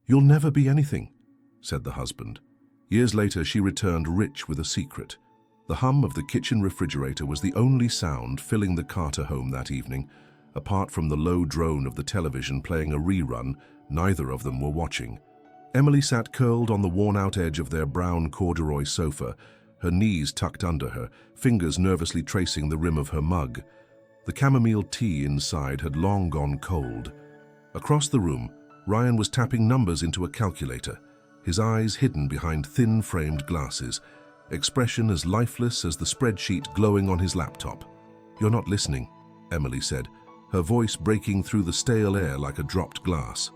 "You'll never be anything," said the husband. Years later, she returned rich with a secret. The hum of the kitchen refrigerator was the only sound filling the Carter home that evening. Apart from the low drone of the television playing a rerun, neither of them were watching. Emily sat curled on the worn-out edge of their brown corduroy sofa, her knees tucked under her, fingers nervously tracing the rim of her mug. The chamomile tea inside had long gone cold. Across the room, Ryan was tapping numbers into a calculator, his eyes hidden behind thin-framed glasses, expression as lifeless as the spreadsheet glowing on his laptop. "You're not listening," Emily said, her voice breaking through the stale air like a dropped glass.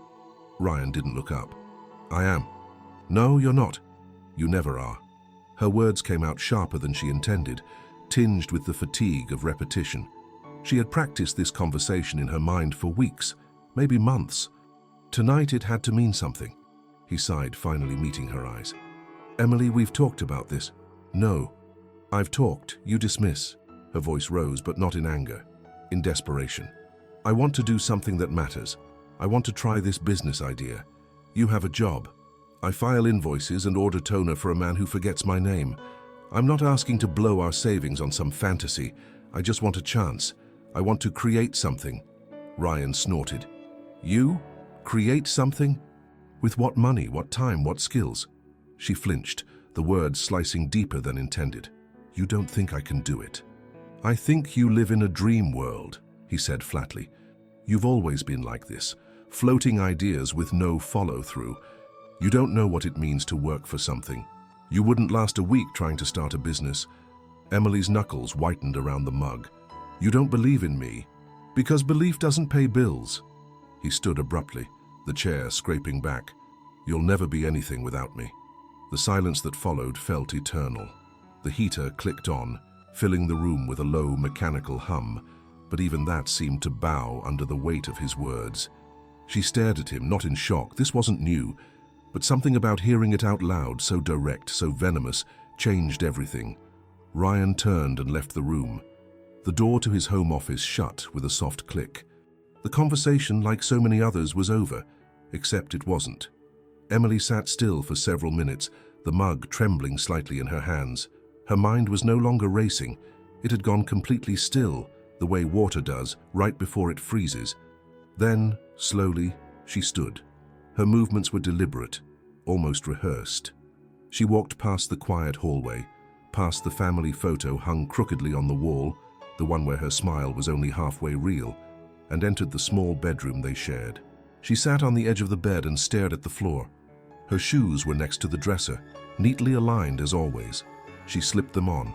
Ryan didn't look up. "I am." "No, you're not. You never are." Her words came out sharper than she intended, tinged with the fatigue of repetition. She had practiced this conversation in her mind for weeks, maybe months. Tonight it had to mean something. He sighed, finally meeting her eyes. "Emily, we've talked about this." "No." "I've talked, you dismiss." Her voice rose, but not in anger, in desperation. "I want to do something that matters. I want to try this business idea. You have a job. I file invoices and order toner for a man who forgets my name. I'm not asking to blow our savings on some fantasy. I just want a chance. I want to create something." Ryan snorted. "You? Create something? With what money, what time, what skills?" She flinched, the words slicing deeper than intended. "You don't think I can do it?" "I think you live in a dream world," he said flatly. "You've always been like this, floating ideas with no follow-through. You don't know what it means to work for something. You wouldn't last a week trying to start a business." Emily's knuckles whitened around the mug. "You don't believe in me, because belief doesn't pay bills." He stood abruptly, the chair scraping back. "You'll never be anything without me." The silence that followed felt eternal. The heater clicked on, filling the room with a low mechanical hum, but even that seemed to bow under the weight of his words. She stared at him, not in shock. This wasn't new, but something about hearing it out loud, so direct, so venomous, changed everything. Ryan turned and left the room. The door to his home office shut with a soft click. The conversation, like so many others, was over, except it wasn't. Emily sat still for several minutes, the mug trembling slightly in her hands. Her mind was no longer racing. It had gone completely still, the way water does right before it freezes. Then, slowly, she stood. Her movements were deliberate, almost rehearsed. She walked past the quiet hallway, past the family photo hung crookedly on the wall, the one where her smile was only halfway real, and entered the small bedroom they shared. She sat on the edge of the bed and stared at the floor. Her shoes were next to the dresser, neatly aligned as always. She slipped them on.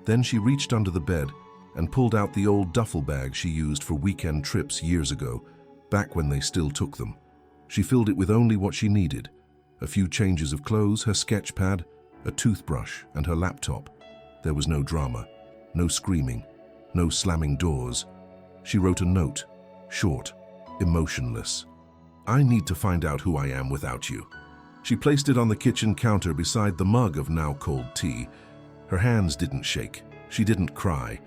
Then she reached under the bed and pulled out the old duffel bag she used for weekend trips years ago, back when they still took them. She filled it with only what she needed: a few changes of clothes, her sketch pad, a toothbrush, and her laptop. There was no drama, no screaming, no slamming doors. She wrote a note, short, emotionless. "I need to find out who I am without you." She placed it on the kitchen counter beside the mug of now-cold tea. Her hands didn't shake. She didn't cry.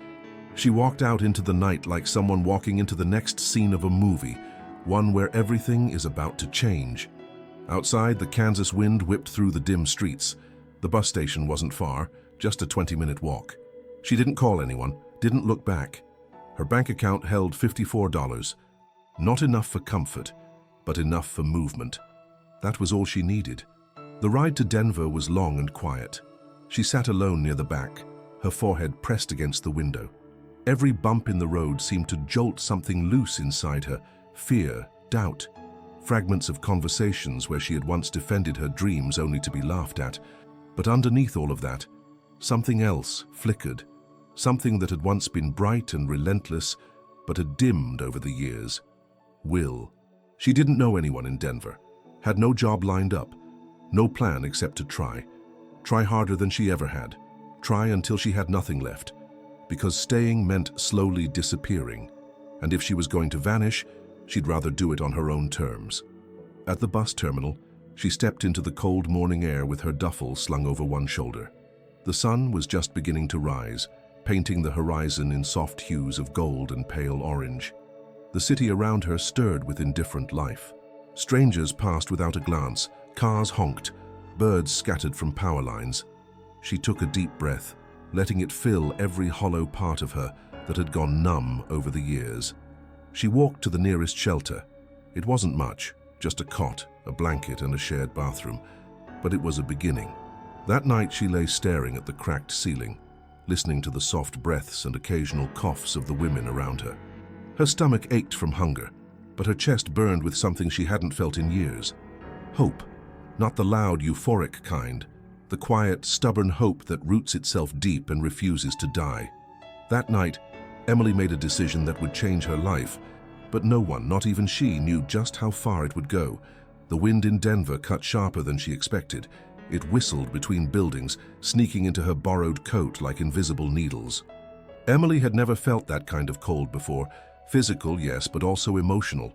She walked out into the night like someone walking into the next scene of a movie, one where everything is about to change. Outside, the Kansas wind whipped through the dim streets. The bus station wasn't far, just a 20-minute walk. She didn't call anyone, didn't look back. Her bank account held $54. Not enough for comfort, but enough for movement. That was all she needed. The ride to Denver was long and quiet. She sat alone near the back, her forehead pressed against the window. Every bump in the road seemed to jolt something loose inside her: fear, doubt, fragments of conversations where she had once defended her dreams only to be laughed at. But underneath all of that, something else flickered, something that had once been bright and relentless, but had dimmed over the years. Will. She didn't know anyone in Denver, had no job lined up, no plan except to try. Try harder than she ever had. Try until she had nothing left. Because staying meant slowly disappearing. And if she was going to vanish, she'd rather do it on her own terms. At the bus terminal, she stepped into the cold morning air with her duffel slung over one shoulder. The sun was just beginning to rise, painting the horizon in soft hues of gold and pale orange. The city around her stirred with indifferent life. Strangers passed without a glance, cars honked, birds scattered from power lines. She took a deep breath, letting it fill every hollow part of her that had gone numb over the years. She walked to the nearest shelter. It wasn't much, just a cot, a blanket, and a shared bathroom, but it was a beginning. That night she lay staring at the cracked ceiling, listening to the soft breaths and occasional coughs of the women around her. Her stomach ached from hunger, but her chest burned with something she hadn't felt in years. Hope, not the loud, euphoric kind, the quiet, stubborn hope that roots itself deep and refuses to die. That night, Emily made a decision that would change her life, but no one, not even she, knew just how far it would go. The wind in Denver cut sharper than she expected. It whistled between buildings, sneaking into her borrowed coat like invisible needles. Emily had never felt that kind of cold before. Physical, yes, but also emotional.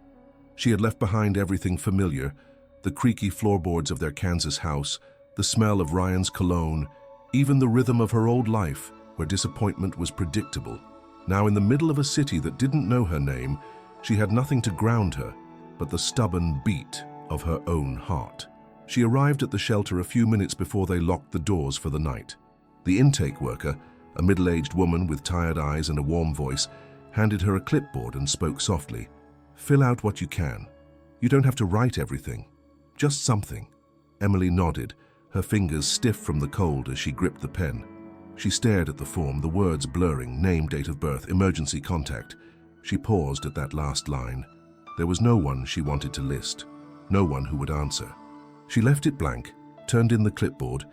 She had left behind everything familiar, the creaky floorboards of their Kansas house, the smell of Ryan's cologne, even the rhythm of her old life, where disappointment was predictable. Now, in the middle of a city that didn't know her name, she had nothing to ground her but the stubborn beat of her own heart. She arrived at the shelter a few minutes before they locked the doors for the night. The intake worker, a middle-aged woman with tired eyes and a warm voice, handed her a clipboard and spoke softly. "Fill out what you can. You don't have to write everything. Just something." Emily nodded, her fingers stiff from the cold as she gripped the pen. She stared at the form, the words blurring: name, date of birth, emergency contact. She paused at that last line. There was no one she wanted to list, no one who would answer. She left it blank, turned in the clipboard,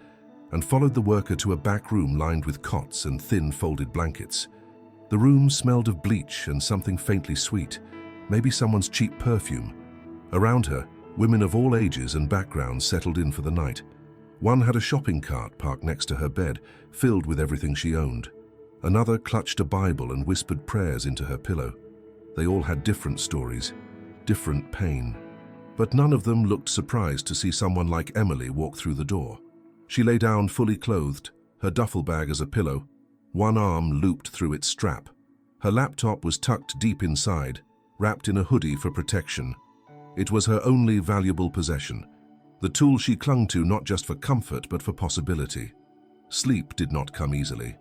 and followed the worker to a back room lined with cots and thin folded blankets. The room smelled of bleach and something faintly sweet, maybe someone's cheap perfume. Around her, women of all ages and backgrounds settled in for the night. One had a shopping cart parked next to her bed, filled with everything she owned. Another clutched a Bible and whispered prayers into her pillow. They all had different stories, different pain. But none of them looked surprised to see someone like Emily walk through the door. She lay down fully clothed, her duffel bag as a pillow, one arm looped through its strap. Her laptop was tucked deep inside, wrapped in a hoodie for protection. It was her only valuable possession, the tool she clung to not just for comfort but for possibility. Sleep did not come easily.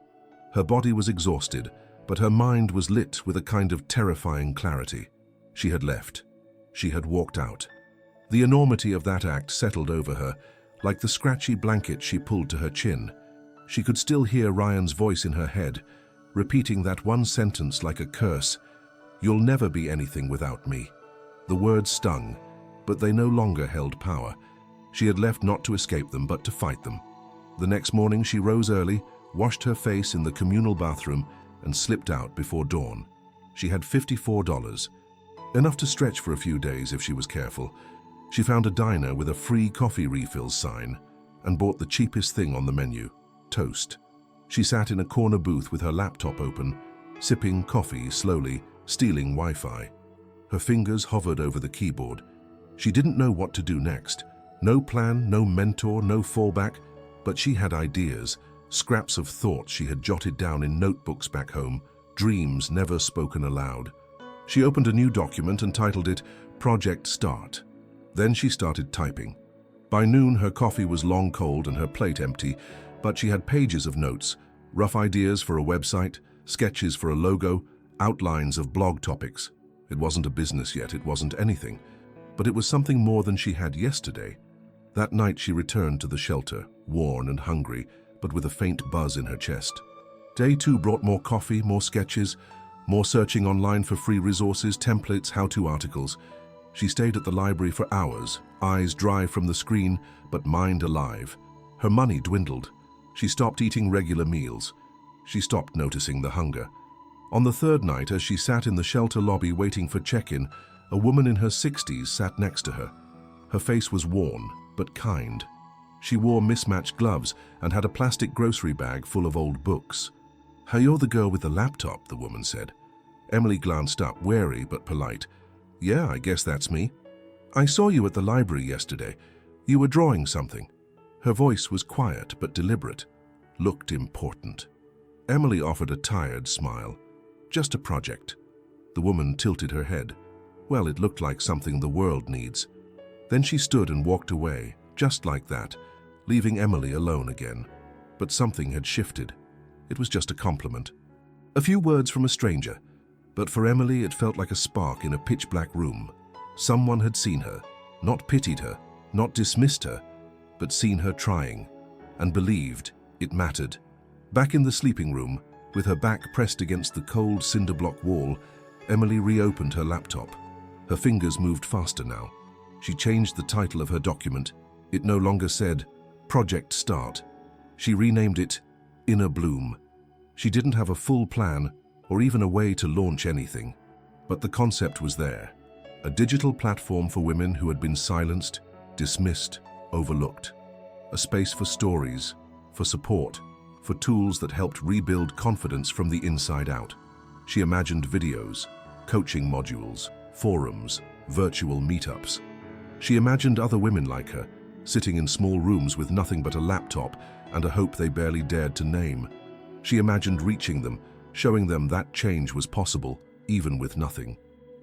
Her body was exhausted, but her mind was lit with a kind of terrifying clarity. She had left. She had walked out. The enormity of that act settled over her, like the scratchy blanket she pulled to her chin. She could still hear Ryan's voice in her head, repeating that one sentence like a curse: "You'll never be anything without me." The words stung, but they no longer held power. She had left not to escape them, but to fight them. The next morning she rose early, washed her face in the communal bathroom, and slipped out before dawn. She had $54, enough to stretch for a few days if she was careful. She found a diner with a free coffee refills sign and bought the cheapest thing on the menu: toast. She sat in a corner booth with her laptop open, sipping coffee slowly, stealing Wi-Fi. Her fingers hovered over the keyboard. She didn't know what to do next. No plan, no mentor, no fallback, but she had ideas, scraps of thoughts she had jotted down in notebooks back home, dreams never spoken aloud. She opened a new document and titled it Project Start. Then she started typing. By noon, her coffee was long cold and her plate empty, but she had pages of notes, rough ideas for a website, sketches for a logo, outlines of blog topics. It wasn't a business yet, it wasn't anything, but it was something more than she had yesterday. That night she returned to the shelter, worn and hungry, but with a faint buzz in her chest. Day 2 brought more coffee, more sketches, more searching online for free resources, templates, how-to articles. She stayed at the library for hours, eyes dry from the screen, but mind alive. Her money dwindled. She stopped eating regular meals. She stopped noticing the hunger. On the third night, as she sat in the shelter lobby waiting for check-in, a woman in her 60s sat next to her. Her face was worn, but kind. She wore mismatched gloves and had a plastic grocery bag full of old books. "Hey, you're the girl with the laptop," the woman said. Emily glanced up, wary but polite. "Yeah, I guess that's me. I saw you at the library yesterday. You were drawing something." Her voice was quiet but deliberate, looked important. Emily offered a tired smile. "Just a project." The woman tilted her head. "Well, it looked like something the world needs." Then she stood and walked away, just like that, leaving Emily alone again. But something had shifted. It was just a compliment. A few words from a stranger, but for Emily it felt like a spark in a pitch-black room. Someone had seen her, not pitied her, not dismissed her, but seen her trying, and believed it mattered. Back in the sleeping room, with her back pressed against the cold cinder-block wall, Emily reopened her laptop. Her fingers moved faster now. She changed the title of her document. It no longer said, Project Start. She renamed it, Inner Bloom. She didn't have a full plan, or even a way to launch anything. But the concept was there. A digital platform for women who had been silenced, dismissed, overlooked. A space for stories, for support, for tools that helped rebuild confidence from the inside out. She imagined videos, coaching modules, forums, virtual meetups. She imagined other women like her, sitting in small rooms with nothing but a laptop and a hope they barely dared to name. She imagined reaching them, showing them that change was possible, even with nothing.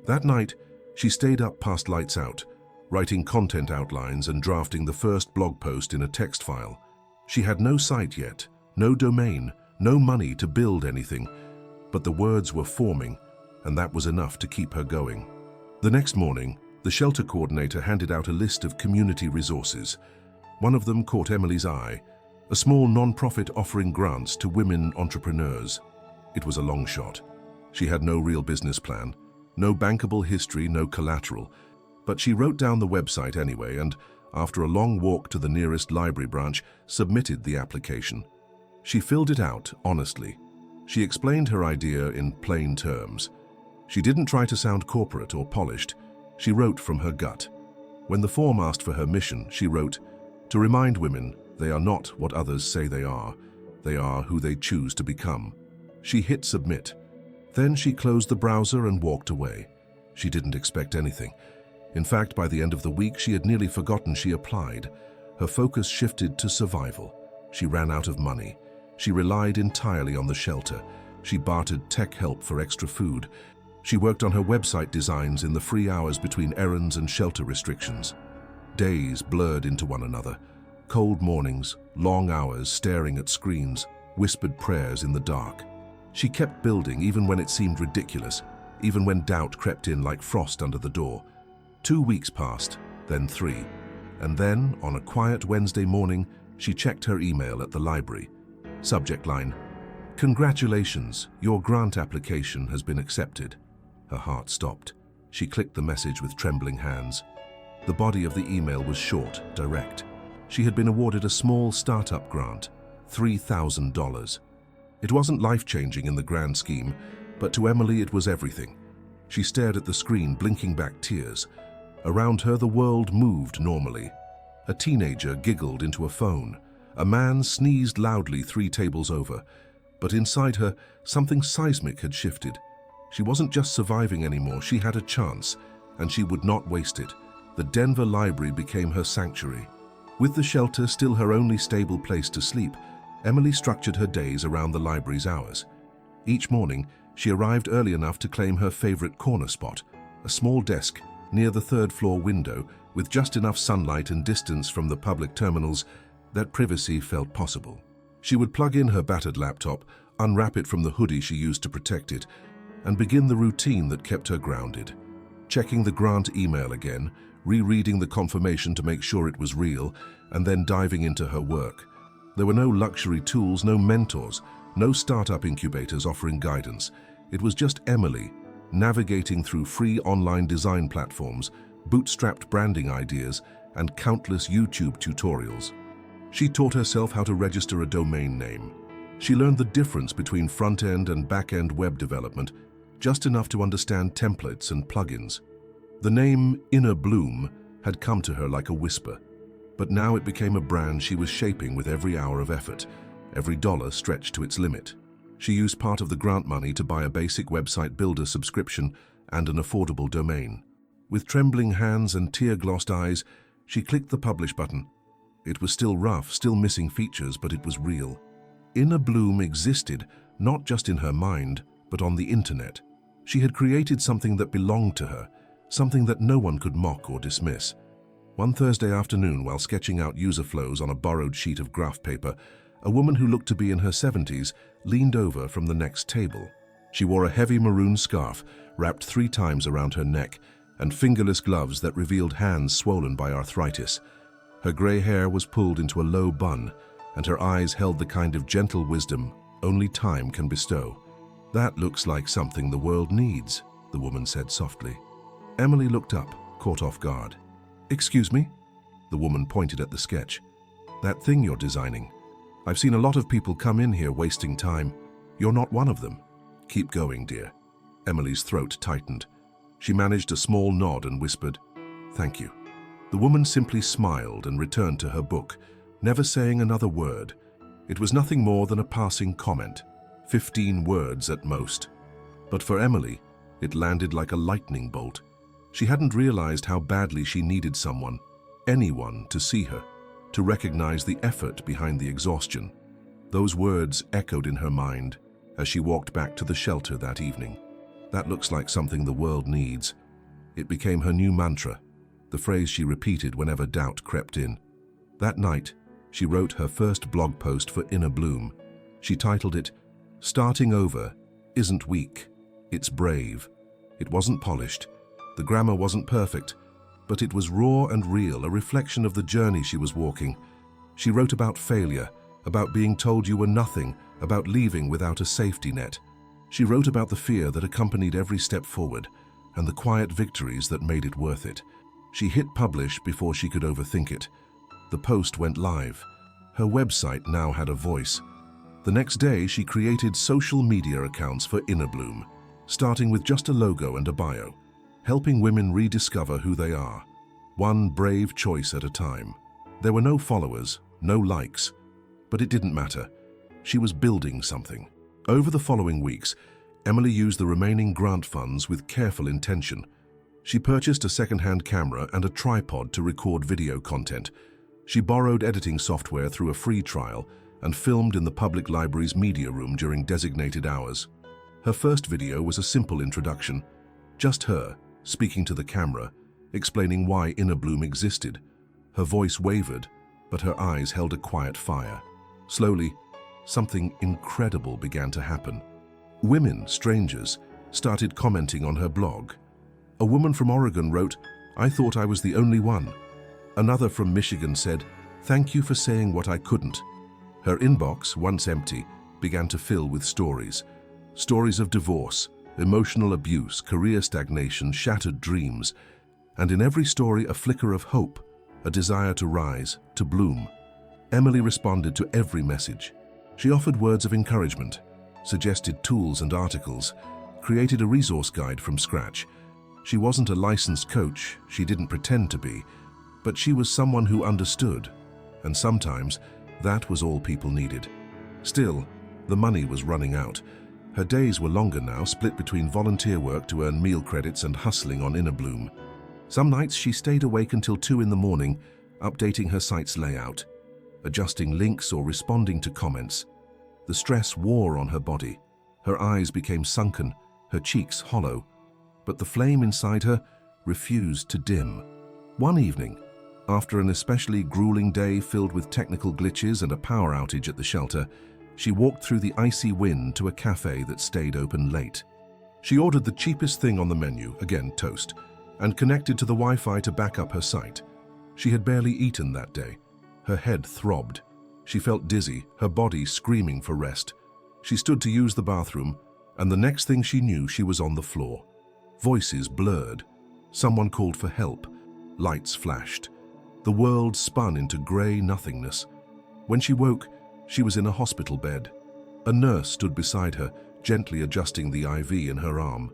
That night, she stayed up past lights out, writing content outlines and drafting the first blog post in a text file. She had no site yet, no domain, no money to build anything, but the words were forming, and that was enough to keep her going. The next morning, the shelter coordinator handed out a list of community resources. One of them caught Emily's eye, a small non-profit offering grants to women entrepreneurs. It was a long shot. She had no real business plan, no bankable history, no collateral, but she wrote down the website anyway and, after a long walk to the nearest library branch, submitted the application. She filled it out honestly. She explained her idea in plain terms. She didn't try to sound corporate or polished. She wrote from her gut. When the form asked for her mission, she wrote, "To remind women they are not what others say they are who they choose to become." She hit submit. Then she closed the browser and walked away. She didn't expect anything. In fact, by the end of the week, she had nearly forgotten she applied. Her focus shifted to survival. She ran out of money. She relied entirely on the shelter. She bartered tech help for extra food. She worked on her website designs in the free hours between errands and shelter restrictions. Days blurred into one another. Cold mornings, long hours staring at screens, whispered prayers in the dark. She kept building even when it seemed ridiculous, even when doubt crept in like frost under the door. 2 weeks passed, then 3. And then, on a quiet Wednesday morning, she checked her email at the library. Subject line, "Congratulations, your grant application has been accepted." Her heart stopped. She clicked the message with trembling hands. The body of the email was short, direct. She had been awarded a small startup grant, $3,000. It wasn't life-changing in the grand scheme, but to Emily it was everything. She stared at the screen, blinking back tears. Around her, the world moved normally. A teenager giggled into a phone. A man sneezed loudly 3 tables over. But inside her, something seismic had shifted. She wasn't just surviving anymore, she had a chance, and she would not waste it. The Denver Library became her sanctuary. With the shelter still her only stable place to sleep, Emily structured her days around the library's hours. Each morning, she arrived early enough to claim her favorite corner spot, a small desk near the 3rd-floor window with just enough sunlight and distance from the public terminals that privacy felt possible. She would plug in her battered laptop, unwrap it from the hoodie she used to protect it, and begin the routine that kept her grounded. Checking the grant email again, rereading the confirmation to make sure it was real, and then diving into her work. There were no luxury tools, no mentors, no startup incubators offering guidance. It was just Emily, navigating through free online design platforms, bootstrapped branding ideas, and countless YouTube tutorials. She taught herself how to register a domain name. She learned the difference between front-end and back-end web development, just enough to understand templates and plugins. The name Inner Bloom had come to her like a whisper, but now it became a brand she was shaping with every hour of effort, every dollar stretched to its limit. She used part of the grant money to buy a basic website builder subscription and an affordable domain. With trembling hands and tear-glossed eyes, she clicked the publish button. It was still rough, still missing features, but it was real. Inner Bloom existed, not just in her mind, but on the internet. She had created something that belonged to her, something that no one could mock or dismiss. One Thursday afternoon, while sketching out user flows on a borrowed sheet of graph paper, a woman who looked to be in her 70s leaned over from the next table. She wore a heavy maroon scarf wrapped 3 times around her neck and fingerless gloves that revealed hands swollen by arthritis. Her grey hair was pulled into a low bun, and her eyes held the kind of gentle wisdom only time can bestow. "That looks like something the world needs," the woman said softly. Emily looked up, caught off guard. "Excuse me?" The woman pointed at the sketch. "That thing you're designing. I've seen a lot of people come in here wasting time. You're not one of them. Keep going, dear." Emily's throat tightened. She managed a small nod and whispered, "Thank you." The woman simply smiled and returned to her book, never saying another word. It was nothing more than a passing comment, 15 words at most. But for Emily, it landed like a lightning bolt. She hadn't realized how badly she needed someone, anyone, to see her, to recognize the effort behind the exhaustion. Those words echoed in her mind as she walked back to the shelter that evening. "That looks like something the world needs." It became her new mantra, the phrase she repeated whenever doubt crept in. That night, she wrote her first blog post for Inner Bloom. She titled it, "Starting Over Isn't Weak, It's Brave." It wasn't polished. The grammar wasn't perfect, but it was raw and real, a reflection of the journey she was walking. She wrote about failure, about being told you were nothing, about leaving without a safety net. She wrote about the fear that accompanied every step forward and the quiet victories that made it worth it. She hit publish before she could overthink it. The post went live. Her website now had a voice. The next day, she created social media accounts for Inner Bloom, starting with just a logo and a bio, helping women rediscover who they are, one brave choice at a time. There were no followers, no likes, but it didn't matter. She was building something. Over the following weeks, Emily used the remaining grant funds with careful intention. She purchased a second-hand camera and a tripod to record video content. She borrowed editing software through a free trial and filmed in the public library's media room during designated hours. Her first video was a simple introduction, just her, speaking to the camera, explaining why Inner Bloom existed. Her voice wavered, but her eyes held a quiet fire. Slowly, something incredible began to happen. Women, strangers, started commenting on her blog. A woman from Oregon wrote, "I thought I was the only one." Another from Michigan said, "Thank you for saying what I couldn't." Her inbox, once empty, began to fill with stories. Stories of divorce, emotional abuse, career stagnation, shattered dreams. And in every story, a flicker of hope, a desire to rise, to bloom. Emily responded to every message. She offered words of encouragement, suggested tools and articles, created a resource guide from scratch. She wasn't a licensed coach, she didn't pretend to be, but she was someone who understood, and sometimes that was all people needed. Still, the money was running out. Her days were longer now, split between volunteer work to earn meal credits and hustling on Inner Bloom. Some nights she stayed awake until 2 in the morning, updating her site's layout, adjusting links or responding to comments. The stress wore on her body. Her eyes became sunken, her cheeks hollow, but the flame inside her refused to dim. One evening, after an especially grueling day filled with technical glitches and a power outage at the shelter, she walked through the icy wind to a cafe that stayed open late. She ordered the cheapest thing on the menu, again toast, and connected to the Wi-Fi to back up her site. She had barely eaten that day. Her head throbbed. She felt dizzy, her body screaming for rest. She stood to use the bathroom, and the next thing she knew, she was on the floor. Voices blurred. Someone called for help. Lights flashed. The world spun into grey nothingness. When she woke, she was in a hospital bed. A nurse stood beside her, gently adjusting the IV in her arm.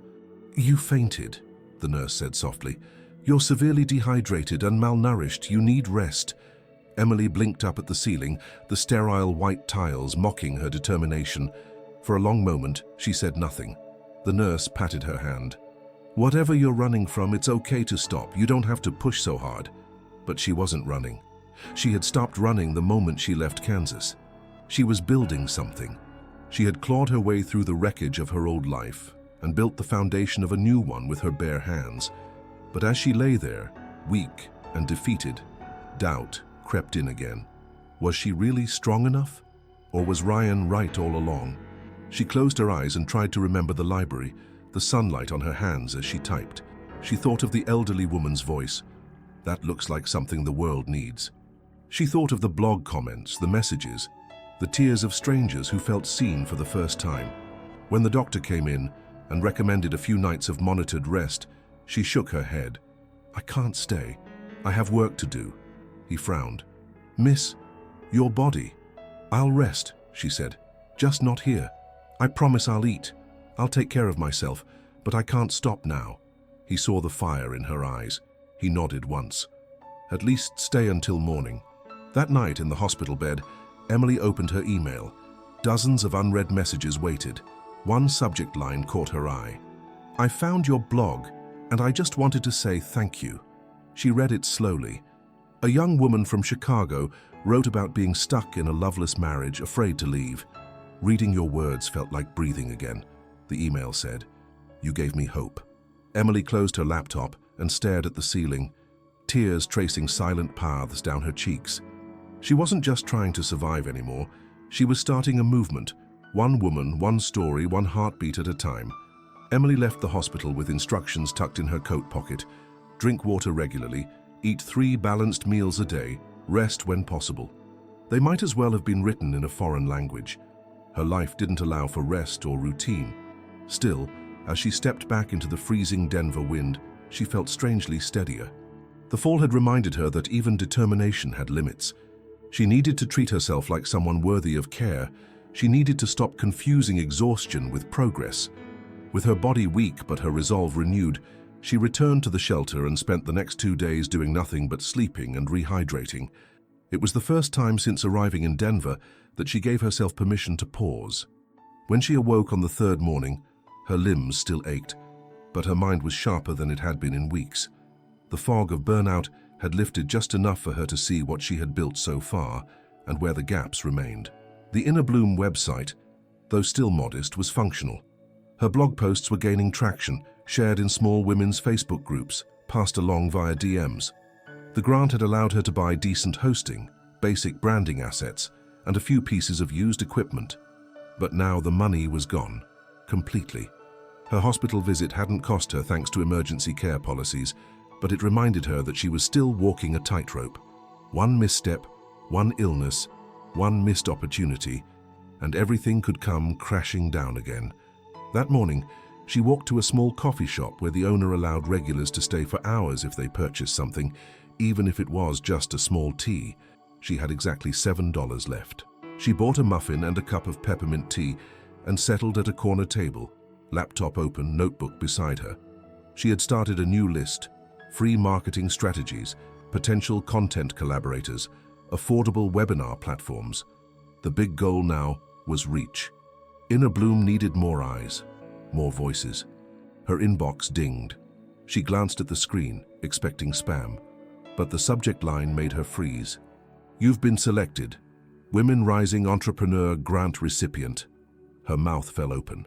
"You fainted," the nurse said softly. "You're severely dehydrated and malnourished. You need rest." Emily blinked up at the ceiling, the sterile white tiles mocking her determination. For a long moment, she said nothing. The nurse patted her hand. "Whatever you're running from, it's okay to stop. You don't have to push so hard." But she wasn't running. She had stopped running the moment she left Kansas. She was building something. She had clawed her way through the wreckage of her old life and built the foundation of a new one with her bare hands. But as she lay there, weak, and defeated, doubt crept in again. Was she really strong enough? Or was Ryan right all along? She closed her eyes and tried to remember the library, the sunlight on her hands as she typed. She thought of the elderly woman's voice. That looks like something the world needs. She thought of the blog comments, the messages, the tears of strangers who felt seen for the first time. When the doctor came in and recommended a few nights of monitored rest, she shook her head. "I can't stay. I have work to do." He frowned. "Miss, your body." "I'll rest," she said. "Just not here. I promise I'll eat. I'll take care of myself, but I can't stop now." He saw the fire in her eyes. He nodded once. "At least stay until morning." That night in the hospital bed, Emily opened her email. Dozens of unread messages waited. One subject line caught her eye. "I found your blog, and I just wanted to say thank you." She read it slowly. A young woman from Chicago wrote about being stuck in a loveless marriage, afraid to leave. "Reading your words felt like breathing again," the email said. "You gave me hope." Emily closed her laptop and stared at the ceiling, tears tracing silent paths down her cheeks. She wasn't just trying to survive anymore. She was starting a movement. One woman, one story, one heartbeat at a time. Emily left the hospital with instructions tucked in her coat pocket. Drink water regularly, eat 3 balanced meals a day, rest when possible. They might as well have been written in a foreign language. Her life didn't allow for rest or routine. Still, as she stepped back into the freezing Denver wind, she felt strangely steadier. The fall had reminded her that even determination had limits. She needed to treat herself like someone worthy of care. She needed to stop confusing exhaustion with progress. With her body weak but her resolve renewed, she returned to the shelter and spent the next 2 days doing nothing but sleeping and rehydrating. It was the first time since arriving in Denver that she gave herself permission to pause. When she awoke on the 3rd morning, her limbs still ached, but her mind was sharper than it had been in weeks. The fog of burnout had lifted just enough for her to see what she had built so far and where the gaps remained. The Inner Bloom website, though still modest, was functional. Her blog posts were gaining traction, shared in small women's Facebook groups, passed along via DMs. The grant had allowed her to buy decent hosting, basic branding assets, and a few pieces of used equipment. But now the money was gone, completely. Her hospital visit hadn't cost her thanks to emergency care policies, but it reminded her that she was still walking a tightrope. One misstep, one illness, one missed opportunity, and everything could come crashing down again. That morning, she walked to a small coffee shop where the owner allowed regulars to stay for hours if they purchased something, even if it was just a small tea. She had exactly $7 left. She bought a muffin and a cup of peppermint tea and settled at a corner table, laptop open, notebook beside her. She had started a new list: free marketing strategies, potential content collaborators, affordable webinar platforms. The big goal now was reach. Inner Bloom needed more eyes, more voices. Her inbox dinged. She glanced at the screen, expecting spam, but the subject line made her freeze. "You've been selected. Women Rising Entrepreneur Grant Recipient." Her mouth fell open.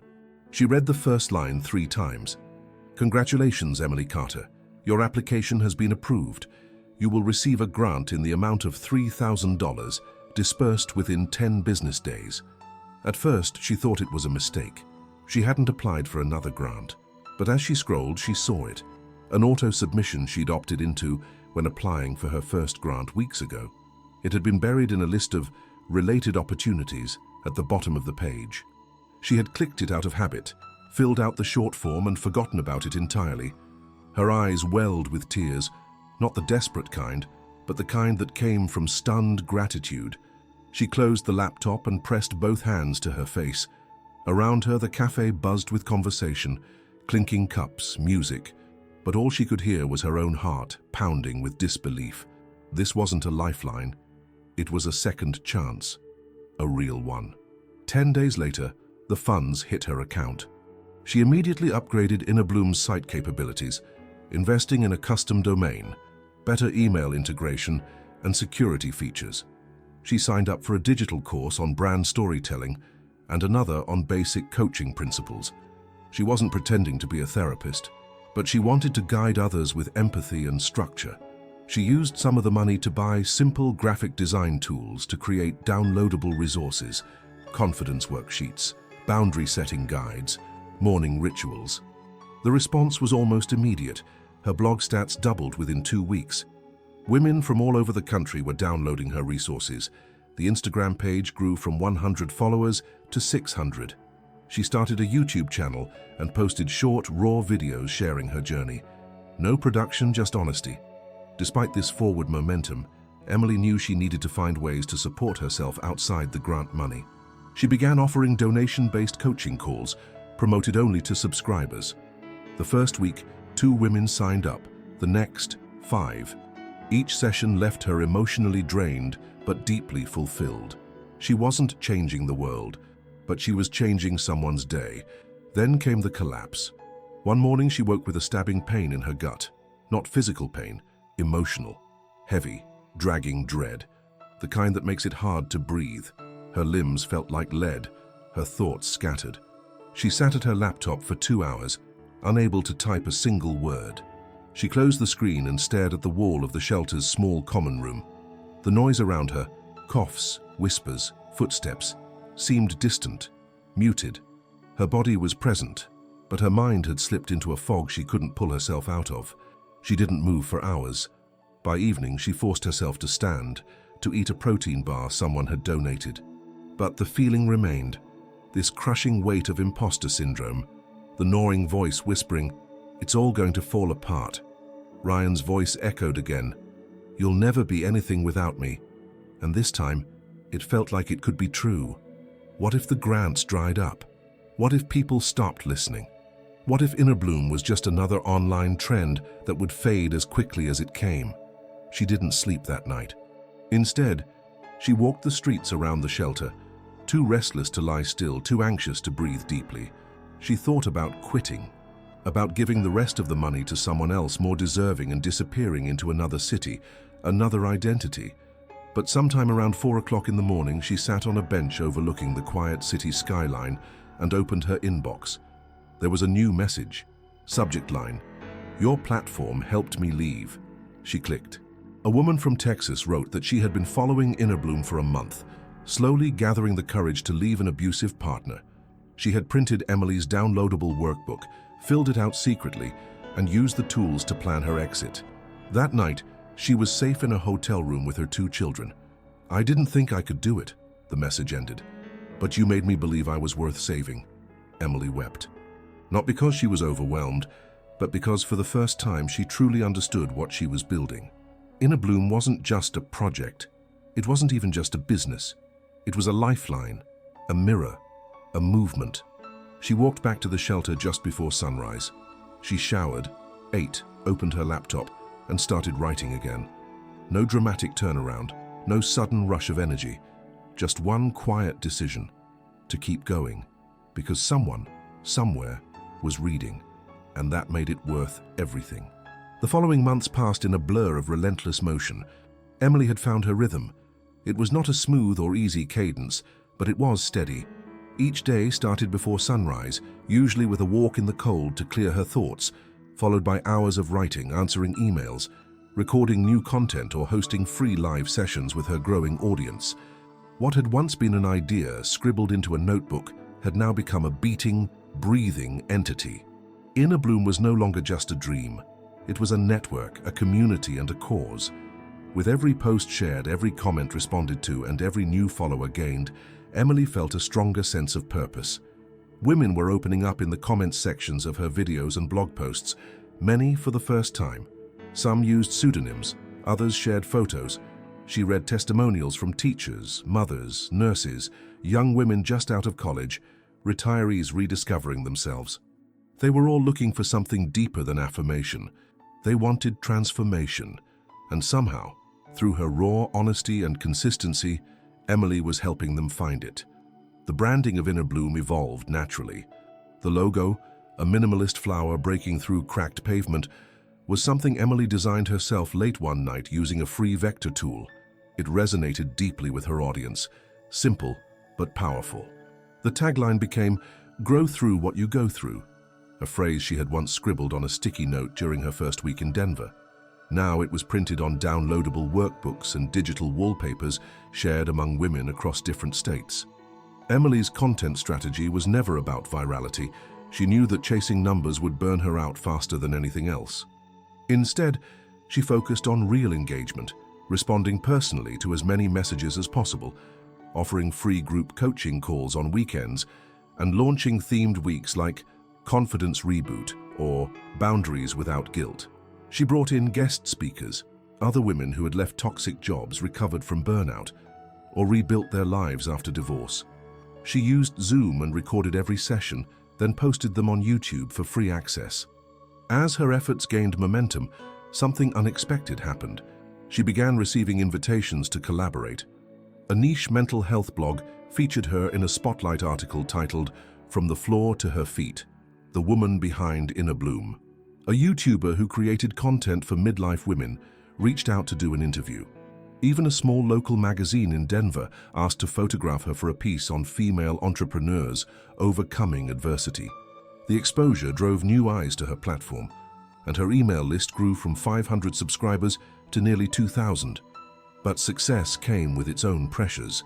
She read the first line 3 times. "Congratulations, Emily Carter. Your application has been approved. You will receive a grant in the amount of $3,000, dispersed within 10 business days." At first, she thought it was a mistake. She hadn't applied for another grant. But as she scrolled, she saw it. An auto-submission she'd opted into when applying for her first grant weeks ago. It had been buried in a list of related opportunities at the bottom of the page. She had clicked it out of habit, filled out the short form and forgotten about it entirely. Her eyes welled with tears, not the desperate kind, but the kind that came from stunned gratitude. She closed the laptop and pressed both hands to her face. Around her, the cafe buzzed with conversation, clinking cups, music, but all she could hear was her own heart pounding with disbelief. This wasn't a lifeline. It was a second chance, a real one. 10 days later, the funds hit her account. She immediately upgraded Inner Bloom's site capabilities, investing in a custom domain, better email integration, and security features. She signed up for a digital course on brand storytelling and another on basic coaching principles. She wasn't pretending to be a therapist, but she wanted to guide others with empathy and structure. She used some of the money to buy simple graphic design tools to create downloadable resources, confidence worksheets, boundary setting guides, morning rituals. The response was almost immediate. Her blog stats doubled within 2 weeks. Women from all over the country were downloading her resources. The Instagram page grew from 100 followers to 600. She started a YouTube channel and posted short, raw videos sharing her journey. No production, just honesty. Despite this forward momentum, Emily knew she needed to find ways to support herself outside the grant money. She began offering donation-based coaching calls, promoted only to subscribers. The first week, 2 women signed up, the next, 5. Each session left her emotionally drained but deeply fulfilled. She wasn't changing the world, but she was changing someone's day. Then came the collapse. One morning she woke with a stabbing pain in her gut. Not physical pain, emotional, heavy, dragging dread, the kind that makes it hard to breathe. Her limbs felt like lead, her thoughts scattered. She sat at her laptop for 2 hours, unable to type a single word. She closed the screen and stared at the wall of the shelter's small common room. The noise around her, coughs, whispers, footsteps, seemed distant, muted. Her body was present, but her mind had slipped into a fog she couldn't pull herself out of. She didn't move for hours. By evening, she forced herself to stand, to eat a protein bar someone had donated. But the feeling remained, this crushing weight of imposter syndrome, the gnawing voice whispering, "It's all going to fall apart." Ryan's voice echoed again, "You'll never be anything without me." And this time, it felt like it could be true. What if the grants dried up? What if people stopped listening? What if Inner Bloom was just another online trend that would fade as quickly as it came? She didn't sleep that night. Instead, she walked the streets around the shelter, too restless to lie still, too anxious to breathe deeply. She thought about quitting, about giving the rest of the money to someone else more deserving and disappearing into another city, another identity. But sometime around 4 o'clock in the morning, she sat on a bench overlooking the quiet city skyline and opened her inbox. There was a new message. Subject line, "Your platform helped me leave." She clicked. A woman from Texas wrote that she had been following Inner Bloom for a month, slowly gathering the courage to leave an abusive partner. She had printed Emily's downloadable workbook, filled it out secretly, and used the tools to plan her exit. That night, she was safe in a hotel room with her 2 children. "I didn't think I could do it," the message ended. "But you made me believe I was worth saving." Emily wept. Not because she was overwhelmed, but because for the first time she truly understood what she was building. Inner Bloom wasn't just a project. It wasn't even just a business. It was a lifeline, a mirror, a movement. She walked back to the shelter just before sunrise. She showered, ate, opened her laptop, and started writing again. No dramatic turnaround, no sudden rush of energy, just one quiet decision to keep going, because someone, somewhere, was reading, and that made it worth everything. The following months passed in a blur of relentless motion. Emily had found her rhythm. It was not a smooth or easy cadence, but it was steady. Each day started before sunrise, usually with a walk in the cold to clear her thoughts, followed by hours of writing, answering emails, recording new content, or hosting free live sessions with her growing audience. What had once been an idea scribbled into a notebook had now become a beating, breathing entity. Inner Bloom was no longer just a dream. It was a network, a community, and a cause. With every post shared, every comment responded to, and every new follower gained, Emily felt a stronger sense of purpose. Women were opening up in the comments sections of her videos and blog posts, many for the first time. Some used pseudonyms, others shared photos. She read testimonials from teachers, mothers, nurses, young women just out of college, retirees rediscovering themselves. They were all looking for something deeper than affirmation. They wanted transformation, and somehow, through her raw honesty and consistency, Emily was helping them find it. The branding of Inner Bloom evolved naturally. The logo, a minimalist flower breaking through cracked pavement, was something Emily designed herself late one night using a free vector tool. It resonated deeply with her audience, simple but powerful. The tagline became, "Grow through what you go through," a phrase she had once scribbled on a sticky note during her first week in Denver. Now it was printed on downloadable workbooks and digital wallpapers shared among women across different states. Emily's content strategy was never about virality. She knew that chasing numbers would burn her out faster than anything else. Instead, she focused on real engagement, responding personally to as many messages as possible, offering free group coaching calls on weekends, and launching themed weeks like Confidence Reboot or Boundaries Without Guilt. She brought in guest speakers, other women who had left toxic jobs, recovered from burnout, or rebuilt their lives after divorce. She used Zoom and recorded every session, then posted them on YouTube for free access. As her efforts gained momentum, something unexpected happened. She began receiving invitations to collaborate. A niche mental health blog featured her in a spotlight article titled "From the Floor to Her Feet: The Woman Behind Inner Bloom." A YouTuber who created content for midlife women reached out to do an interview. Even a small local magazine in Denver asked to photograph her for a piece on female entrepreneurs overcoming adversity. The exposure drove new eyes to her platform, and her email list grew from 500 subscribers to nearly 2,000. But success came with its own pressures.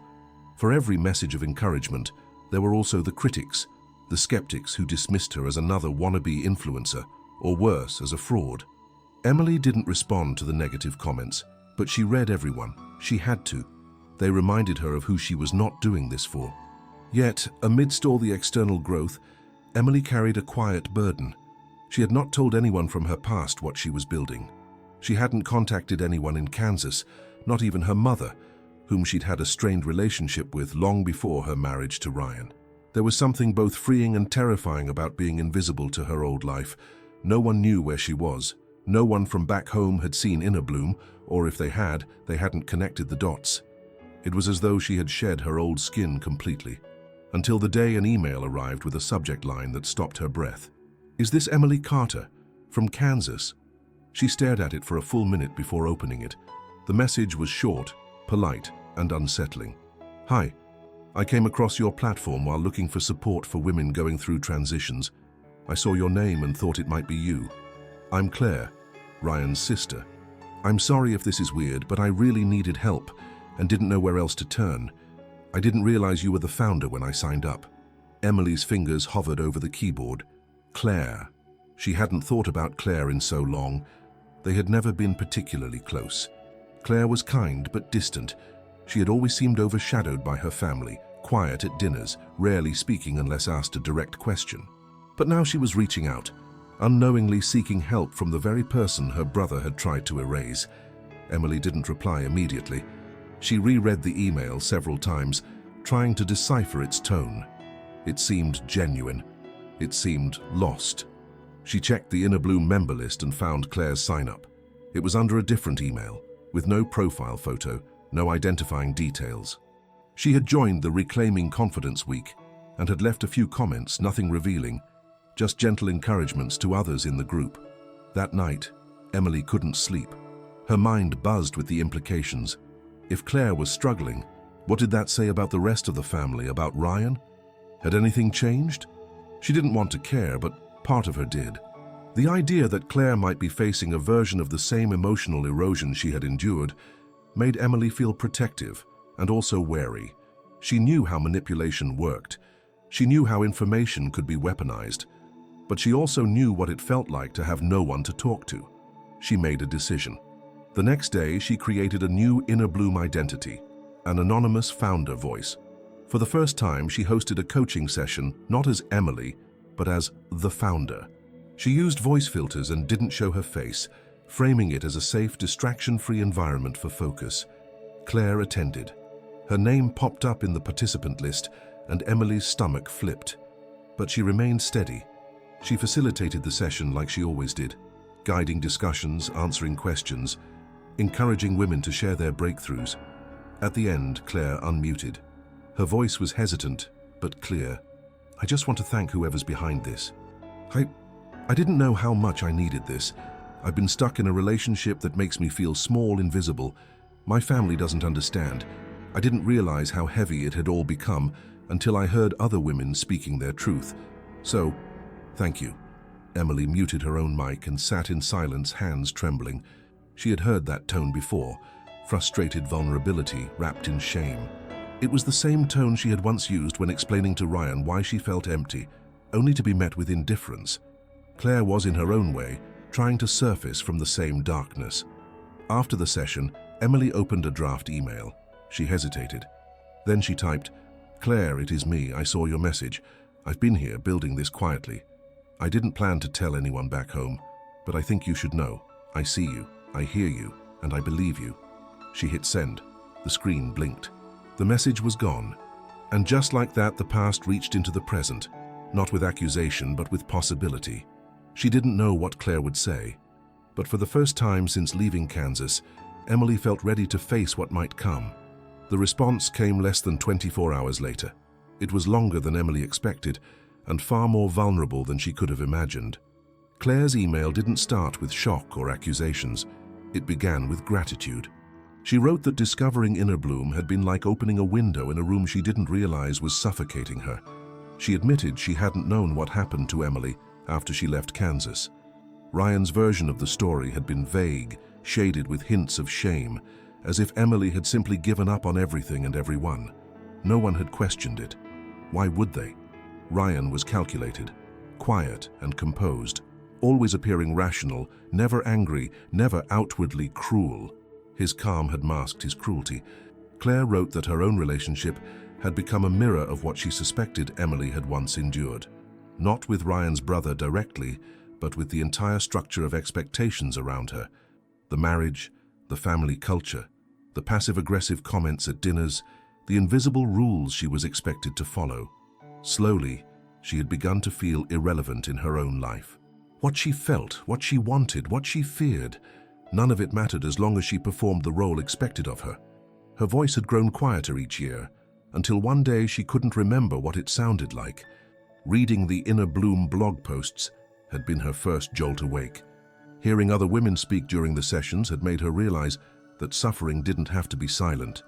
For every message of encouragement, there were also the critics, the skeptics who dismissed her as another wannabe influencer, or worse, as a fraud. Emily didn't respond to the negative comments, but she read everyone. She had to. They reminded her of who she was not doing this for. Yet, amidst all the external growth, Emily carried a quiet burden. She had not told anyone from her past what she was building. She hadn't contacted anyone in Kansas, not even her mother, whom she'd had a strained relationship with long before her marriage to Ryan. There was something both freeing and terrifying about being invisible to her old life. No one knew where she was. No one from back home had seen Inner Bloom, or if they had, they hadn't connected the dots. It was as though she had shed her old skin completely, until the day an email arrived with a subject line that stopped her breath. "Is this Emily Carter, from Kansas?" She stared at it for a full minute before opening it. The message was short, polite, and unsettling. "Hi, I came across your platform while looking for support for women going through transitions. I saw your name and thought it might be you. I'm Claire, Ryan's sister. I'm sorry if this is weird, but I really needed help and didn't know where else to turn. I didn't realize you were the founder when I signed up." Emily's fingers hovered over the keyboard. Claire. She hadn't thought about Claire in so long. They had never been particularly close. Claire was kind but distant. She had always seemed overshadowed by her family, quiet at dinners, rarely speaking unless asked a direct question. But now she was reaching out, unknowingly seeking help from the very person her brother had tried to erase. Emily didn't reply immediately. She reread the email several times, trying to decipher its tone. It seemed genuine. It seemed lost. She checked the Inner Bloom member list and found Claire's sign-up. It was under a different email, with no profile photo, no identifying details. She had joined the Reclaiming Confidence Week and had left a few comments, nothing revealing, just gentle encouragements to others in the group. That night, Emily couldn't sleep. Her mind buzzed with the implications. If Claire was struggling, what did that say about the rest of the family, about Ryan? Had anything changed? She didn't want to care, but part of her did. The idea that Claire might be facing a version of the same emotional erosion she had endured made Emily feel protective and also wary. She knew how manipulation worked. She knew how information could be weaponized. But she also knew what it felt like to have no one to talk to. She made a decision. The next day, she created a new Inner Bloom identity, an anonymous founder voice. For the first time, she hosted a coaching session not as Emily, but as the founder. She used voice filters and didn't show her face, framing it as a safe, distraction-free environment for focus. Claire attended. Her name popped up in the participant list, and Emily's stomach flipped. But she remained steady. She facilitated the session like she always did, guiding discussions, answering questions, encouraging women to share their breakthroughs. At the end, Claire unmuted. Her voice was hesitant, but clear. "I just want to thank whoever's behind this. I didn't know how much I needed this. I've been stuck in a relationship that makes me feel small, invisible. My family doesn't understand. I didn't realize how heavy it had all become until I heard other women speaking their truth. So, thank you." Emily muted her own mic and sat in silence, hands trembling. She had heard that tone before, frustrated vulnerability wrapped in shame. It was the same tone she had once used when explaining to Ryan why she felt empty, only to be met with indifference. Claire was, in her own way, trying to surface from the same darkness. After the session, Emily opened a draft email. She hesitated. Then she typed, "Claire, it is me. I saw your message. I've been here building this quietly. I didn't plan to tell anyone back home, but I think you should know. I see you, I hear you, and I believe you." She hit send. The screen blinked. The message was gone. And just like that, the past reached into the present, not with accusation, but with possibility. She didn't know what Claire would say. But for the first time since leaving Kansas, Emily felt ready to face what might come. The response came less than 24 hours later. It was longer than Emily expected, and far more vulnerable than she could have imagined. Claire's email didn't start with shock or accusations. It began with gratitude. She wrote that discovering Inner Bloom had been like opening a window in a room she didn't realize was suffocating her. She admitted she hadn't known what happened to Emily after she left Kansas. Ryan's version of the story had been vague, shaded with hints of shame, as if Emily had simply given up on everything and everyone. No one had questioned it. Why would they? Ryan was calculated, quiet and composed, always appearing rational, never angry, never outwardly cruel. His calm had masked his cruelty. Claire wrote that her own relationship had become a mirror of what she suspected Emily had once endured. Not with Ryan's brother directly, but with the entire structure of expectations around her. The marriage, the family culture, the passive-aggressive comments at dinners, the invisible rules she was expected to follow. Slowly, she had begun to feel irrelevant in her own life. What she felt, what she wanted, what she feared, none of it mattered as long as she performed the role expected of her. Her voice had grown quieter each year, until one day she couldn't remember what it sounded like. Reading the Inner Bloom blog posts had been her first jolt awake. Hearing other women speak during the sessions had made her realize that suffering didn't have to be silent.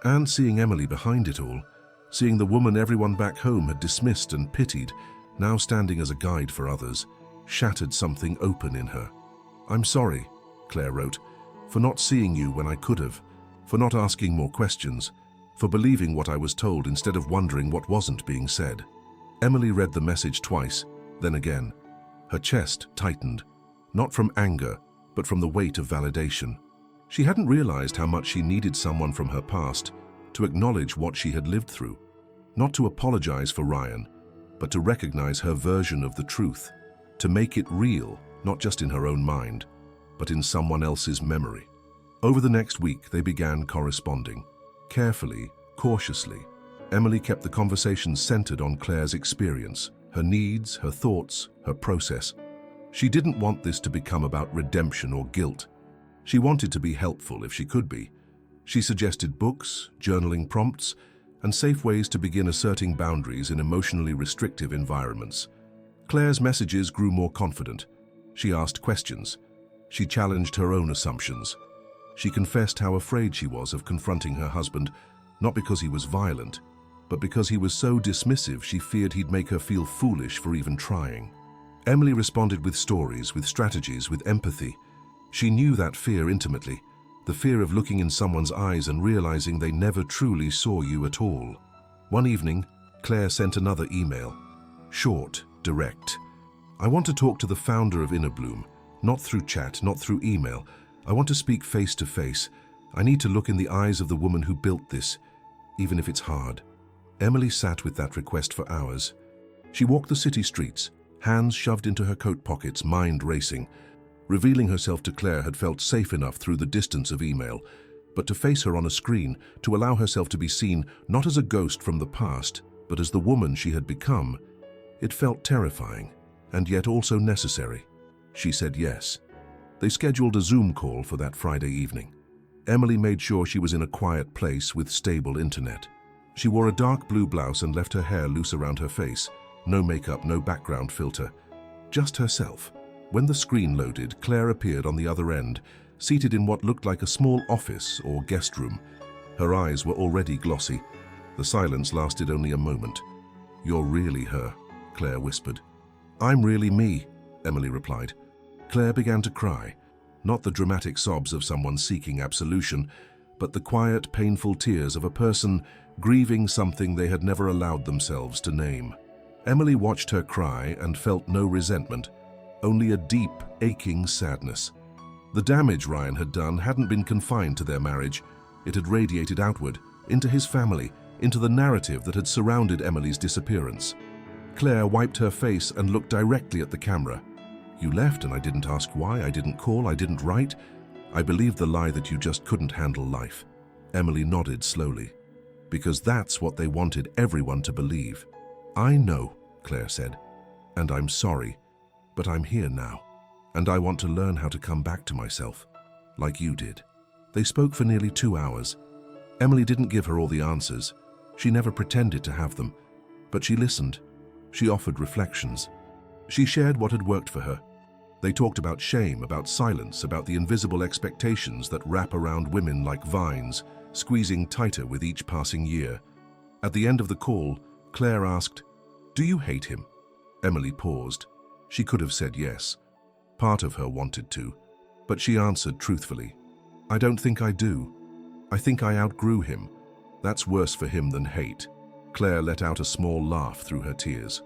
And seeing Emily behind it all, seeing the woman everyone back home had dismissed and pitied, now standing as a guide for others, shattered something open in her. "I'm sorry," Claire wrote, "for not seeing you when I could have, for not asking more questions, for believing what I was told instead of wondering what wasn't being said." Emily read the message twice, then again. Her chest tightened, not from anger, but from the weight of validation. She hadn't realized how much she needed someone from her past to acknowledge what she had lived through, not to apologize for Ryan, but to recognize her version of the truth, to make it real, not just in her own mind, but in someone else's memory. Over the next week, they began corresponding. Carefully, cautiously, Emily kept the conversation centered on Claire's experience, her needs, her thoughts, her process. She didn't want this to become about redemption or guilt. She wanted to be helpful if she could be. She suggested books, journaling prompts, and safe ways to begin asserting boundaries in emotionally restrictive environments. Claire's messages grew more confident. She asked questions. She challenged her own assumptions. She confessed how afraid she was of confronting her husband, not because he was violent, but because he was so dismissive she feared he'd make her feel foolish for even trying. Emily responded with stories, with strategies, with empathy. She knew that fear intimately, the fear of looking in someone's eyes and realizing they never truly saw you at all. One evening, Claire sent another email. Short, direct. "I want to talk to the founder of Inner Bloom, not through chat, not through email. I want to speak face to face. I need to look in the eyes of the woman who built this, even if it's hard." Emily sat with that request for hours. She walked the city streets, hands shoved into her coat pockets, mind racing. Revealing herself to Claire had felt safe enough through the distance of email, but to face her on a screen, to allow herself to be seen not as a ghost from the past, but as the woman she had become, it felt terrifying, and yet also necessary. She said yes. They scheduled a Zoom call for that Friday evening. Emily made sure she was in a quiet place with stable internet. She wore a dark blue blouse and left her hair loose around her face. No makeup, no background filter. Just herself. When the screen loaded, Claire appeared on the other end, seated in what looked like a small office or guest room. Her eyes were already glossy. The silence lasted only a moment. "You're really her," Claire whispered. "I'm really me," Emily replied. Claire began to cry. not the dramatic sobs of someone seeking absolution, but the quiet, painful tears of a person grieving something they had never allowed themselves to name. Emily watched her cry and felt no resentment, only a deep, aching sadness. The damage Ryan had done hadn't been confined to their marriage. It had radiated outward, into his family, into the narrative that had surrounded Emily's disappearance. Claire wiped her face and looked directly at the camera. "You left and I didn't ask why, I didn't call, I didn't write. I believed the lie that you just couldn't handle life." Emily nodded slowly. "Because that's what they wanted everyone to believe." "I know," Claire said, "and I'm sorry, but I'm here now, and I want to learn how to come back to myself, like you did." They spoke for nearly 2 hours. Emily didn't give her all the answers. She never pretended to have them, but she listened. She offered reflections. She shared what had worked for her. They talked about shame, about silence, about the invisible expectations that wrap around women like vines, squeezing tighter with each passing year. At the end of the call, Claire asked, "Do you hate him?" Emily paused. She could have said yes. Part of her wanted to, but she answered truthfully, "I don't think I do. I think I outgrew him. That's worse for him than hate." Claire let out a small laugh through her tears.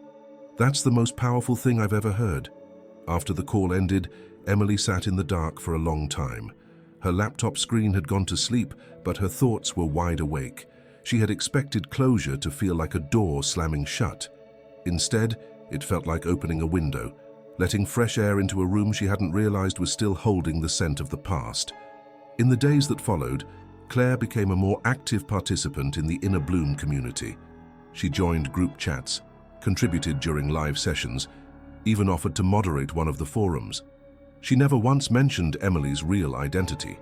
"That's the most powerful thing I've ever heard." After the call ended, Emily sat in the dark for a long time. Her laptop screen had gone to sleep, but her thoughts were wide awake. She had expected closure to feel like a door slamming shut. Instead, it felt like opening a window, letting fresh air into a room she hadn't realized was still holding the scent of the past. In the days that followed, Claire became a more active participant in the Inner Bloom community. She joined group chats, contributed during live sessions, even offered to moderate one of the forums. She never once mentioned Emily's real identity.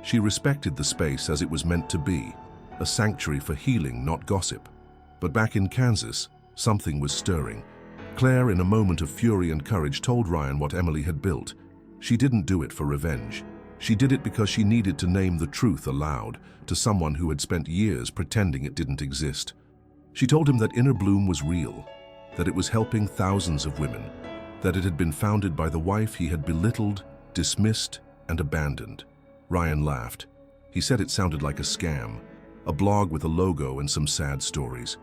She respected the space as it was meant to be, a sanctuary for healing, not gossip. But back in Kansas, something was stirring. Claire, in a moment of fury and courage, told Ryan what Emily had built. She didn't do it for revenge. She did it because she needed to name the truth aloud to someone who had spent years pretending it didn't exist. She told him that Inner Bloom was real, that it was helping thousands of women, that it had been founded by the wife he had belittled, dismissed, and abandoned. Ryan laughed. He said it sounded like a scam, a blog with a logo and some sad stories.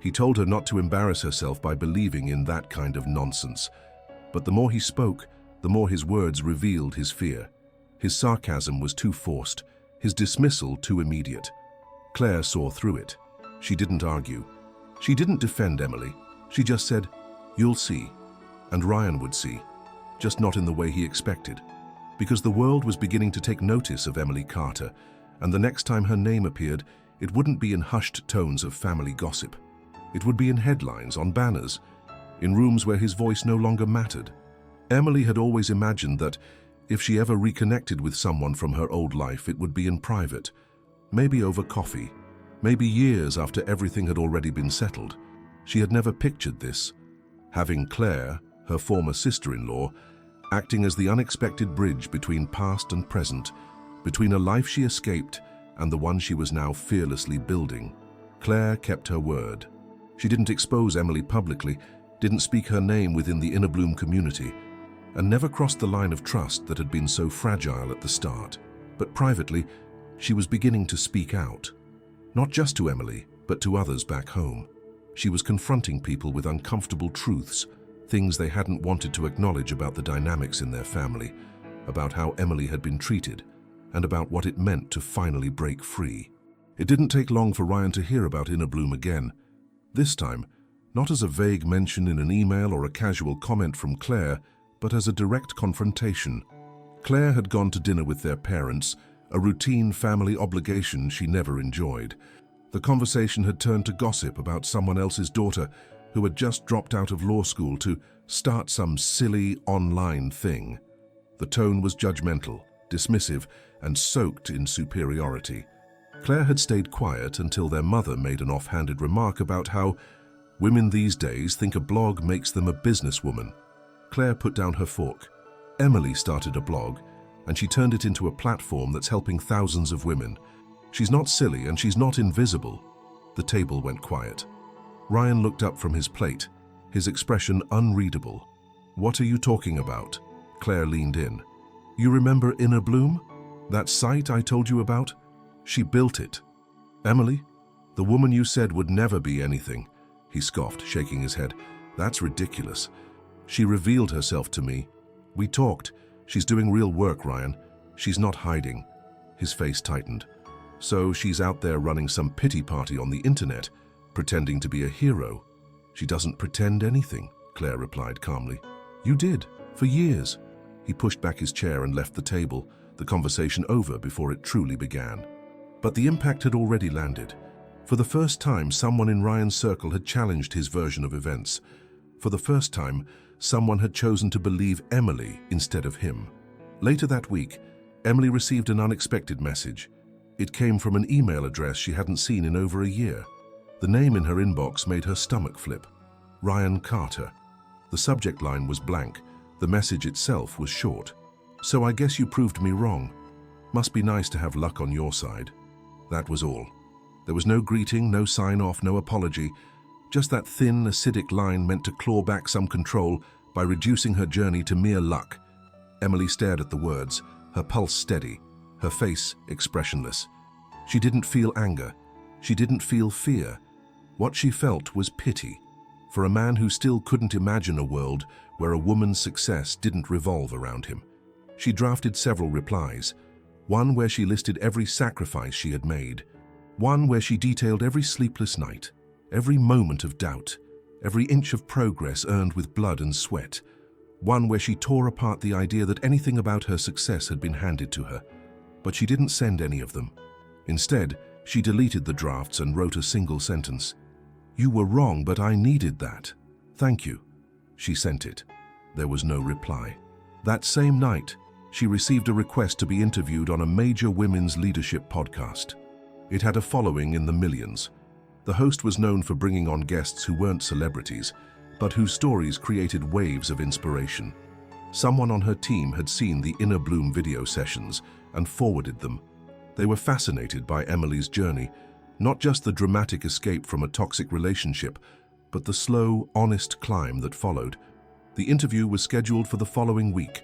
He told her not to embarrass herself by believing in that kind of nonsense. But the more he spoke, the more his words revealed his fear. His sarcasm was too forced, his dismissal too immediate. Claire saw through it. She didn't argue. She didn't defend Emily. She just said, "You'll see." And Ryan would see, just not in the way he expected. Because the world was beginning to take notice of Emily Carter, and the next time her name appeared, it wouldn't be in hushed tones of family gossip. It would be in headlines, on banners, in rooms where his voice no longer mattered. Emily had always imagined that if she ever reconnected with someone from her old life, it would be in private, maybe over coffee, maybe years after everything had already been settled. She had never pictured this, having Claire, her former sister-in-law, acting as the unexpected bridge between past and present, between a life she escaped and the one she was now fearlessly building. Claire kept her word. She didn't expose Emily publicly, didn't speak her name within the Inner Bloom community, and never crossed the line of trust that had been so fragile at the start. But privately, she was beginning to speak out. Not just to Emily, but to others back home. She was confronting people with uncomfortable truths, things they hadn't wanted to acknowledge about the dynamics in their family, about how Emily had been treated, and about what it meant to finally break free. It didn't take long for Ryan to hear about Inner Bloom again. This time, not as a vague mention in an email or a casual comment from Claire, but as a direct confrontation. Claire had gone to dinner with their parents, a routine family obligation she never enjoyed. The conversation had turned to gossip about someone else's daughter who had just dropped out of law school to start some silly online thing. The tone was judgmental, dismissive, and soaked in superiority. Claire had stayed quiet until their mother made an offhanded remark about how women these days think a blog makes them a businesswoman. Claire put down her fork. Emily started a blog, and she turned it into a platform that's helping thousands of women. She's not silly and she's not invisible. The table went quiet. Ryan looked up from his plate, his expression unreadable. "What are you talking about?" Claire leaned in. You remember Inner Bloom? That site I told you about? She built it. Emily? The woman you said would never be anything. He scoffed, shaking his head. That's ridiculous. She revealed herself to me. We talked. She's doing real work, Ryan. She's not hiding. His face tightened. So she's out there running some pity party on the internet, pretending to be a hero. She doesn't pretend anything, Claire replied calmly. You did, for years. He pushed back his chair and left the table, the conversation over before it truly began. But the impact had already landed. For the first time, someone in Ryan's circle had challenged his version of events. For the first time, someone had chosen to believe Emily instead of him. Later that week, Emily received an unexpected message. It came from an email address she hadn't seen in over a year. The name in her inbox made her stomach flip. Ryan Carter. The subject line was blank. The message itself was short. So I guess you proved me wrong. Must be nice to have luck on your side. That was all. There was no greeting, no sign-off, no apology. Just that thin, acidic line meant to claw back some control by reducing her journey to mere luck. Emily stared at the words, her pulse steady, her face expressionless. She didn't feel anger. She didn't feel fear. What she felt was pity for a man who still couldn't imagine a world where a woman's success didn't revolve around him. She drafted several replies, one where she listed every sacrifice she had made, one where she detailed every sleepless night, every moment of doubt, every inch of progress earned with blood and sweat, one where she tore apart the idea that anything about her success had been handed to her. But she didn't send any of them. Instead, she deleted the drafts and wrote a single sentence. You were wrong, but I needed that. Thank you. She sent it. There was no reply. That same night, she received a request to be interviewed on a major women's leadership podcast. It had a following in the millions. The host was known for bringing on guests who weren't celebrities, but whose stories created waves of inspiration. Someone on her team had seen the Inner Bloom video sessions and forwarded them. They were fascinated by Emily's journey, not just the dramatic escape from a toxic relationship, but the slow, honest climb that followed. The interview was scheduled for the following week.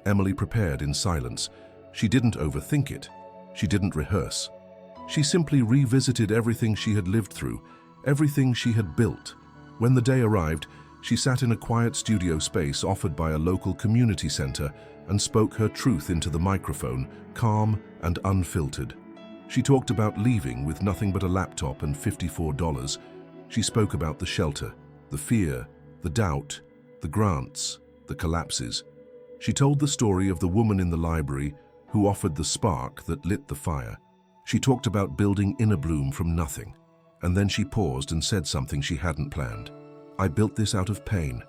Emily prepared in silence. She didn't overthink it. She didn't rehearse. She simply revisited everything she had lived through, everything she had built. When the day arrived, she sat in a quiet studio space offered by a local community center and spoke her truth into the microphone, calm and unfiltered. She talked about leaving with nothing but a laptop and $54. She spoke about the shelter, the fear, the doubt, the grants, the collapses. She told the story of the woman in the library who offered the spark that lit the fire. She talked about building Inner Bloom from nothing. And then she paused and said something she hadn't planned. I built this out of pain,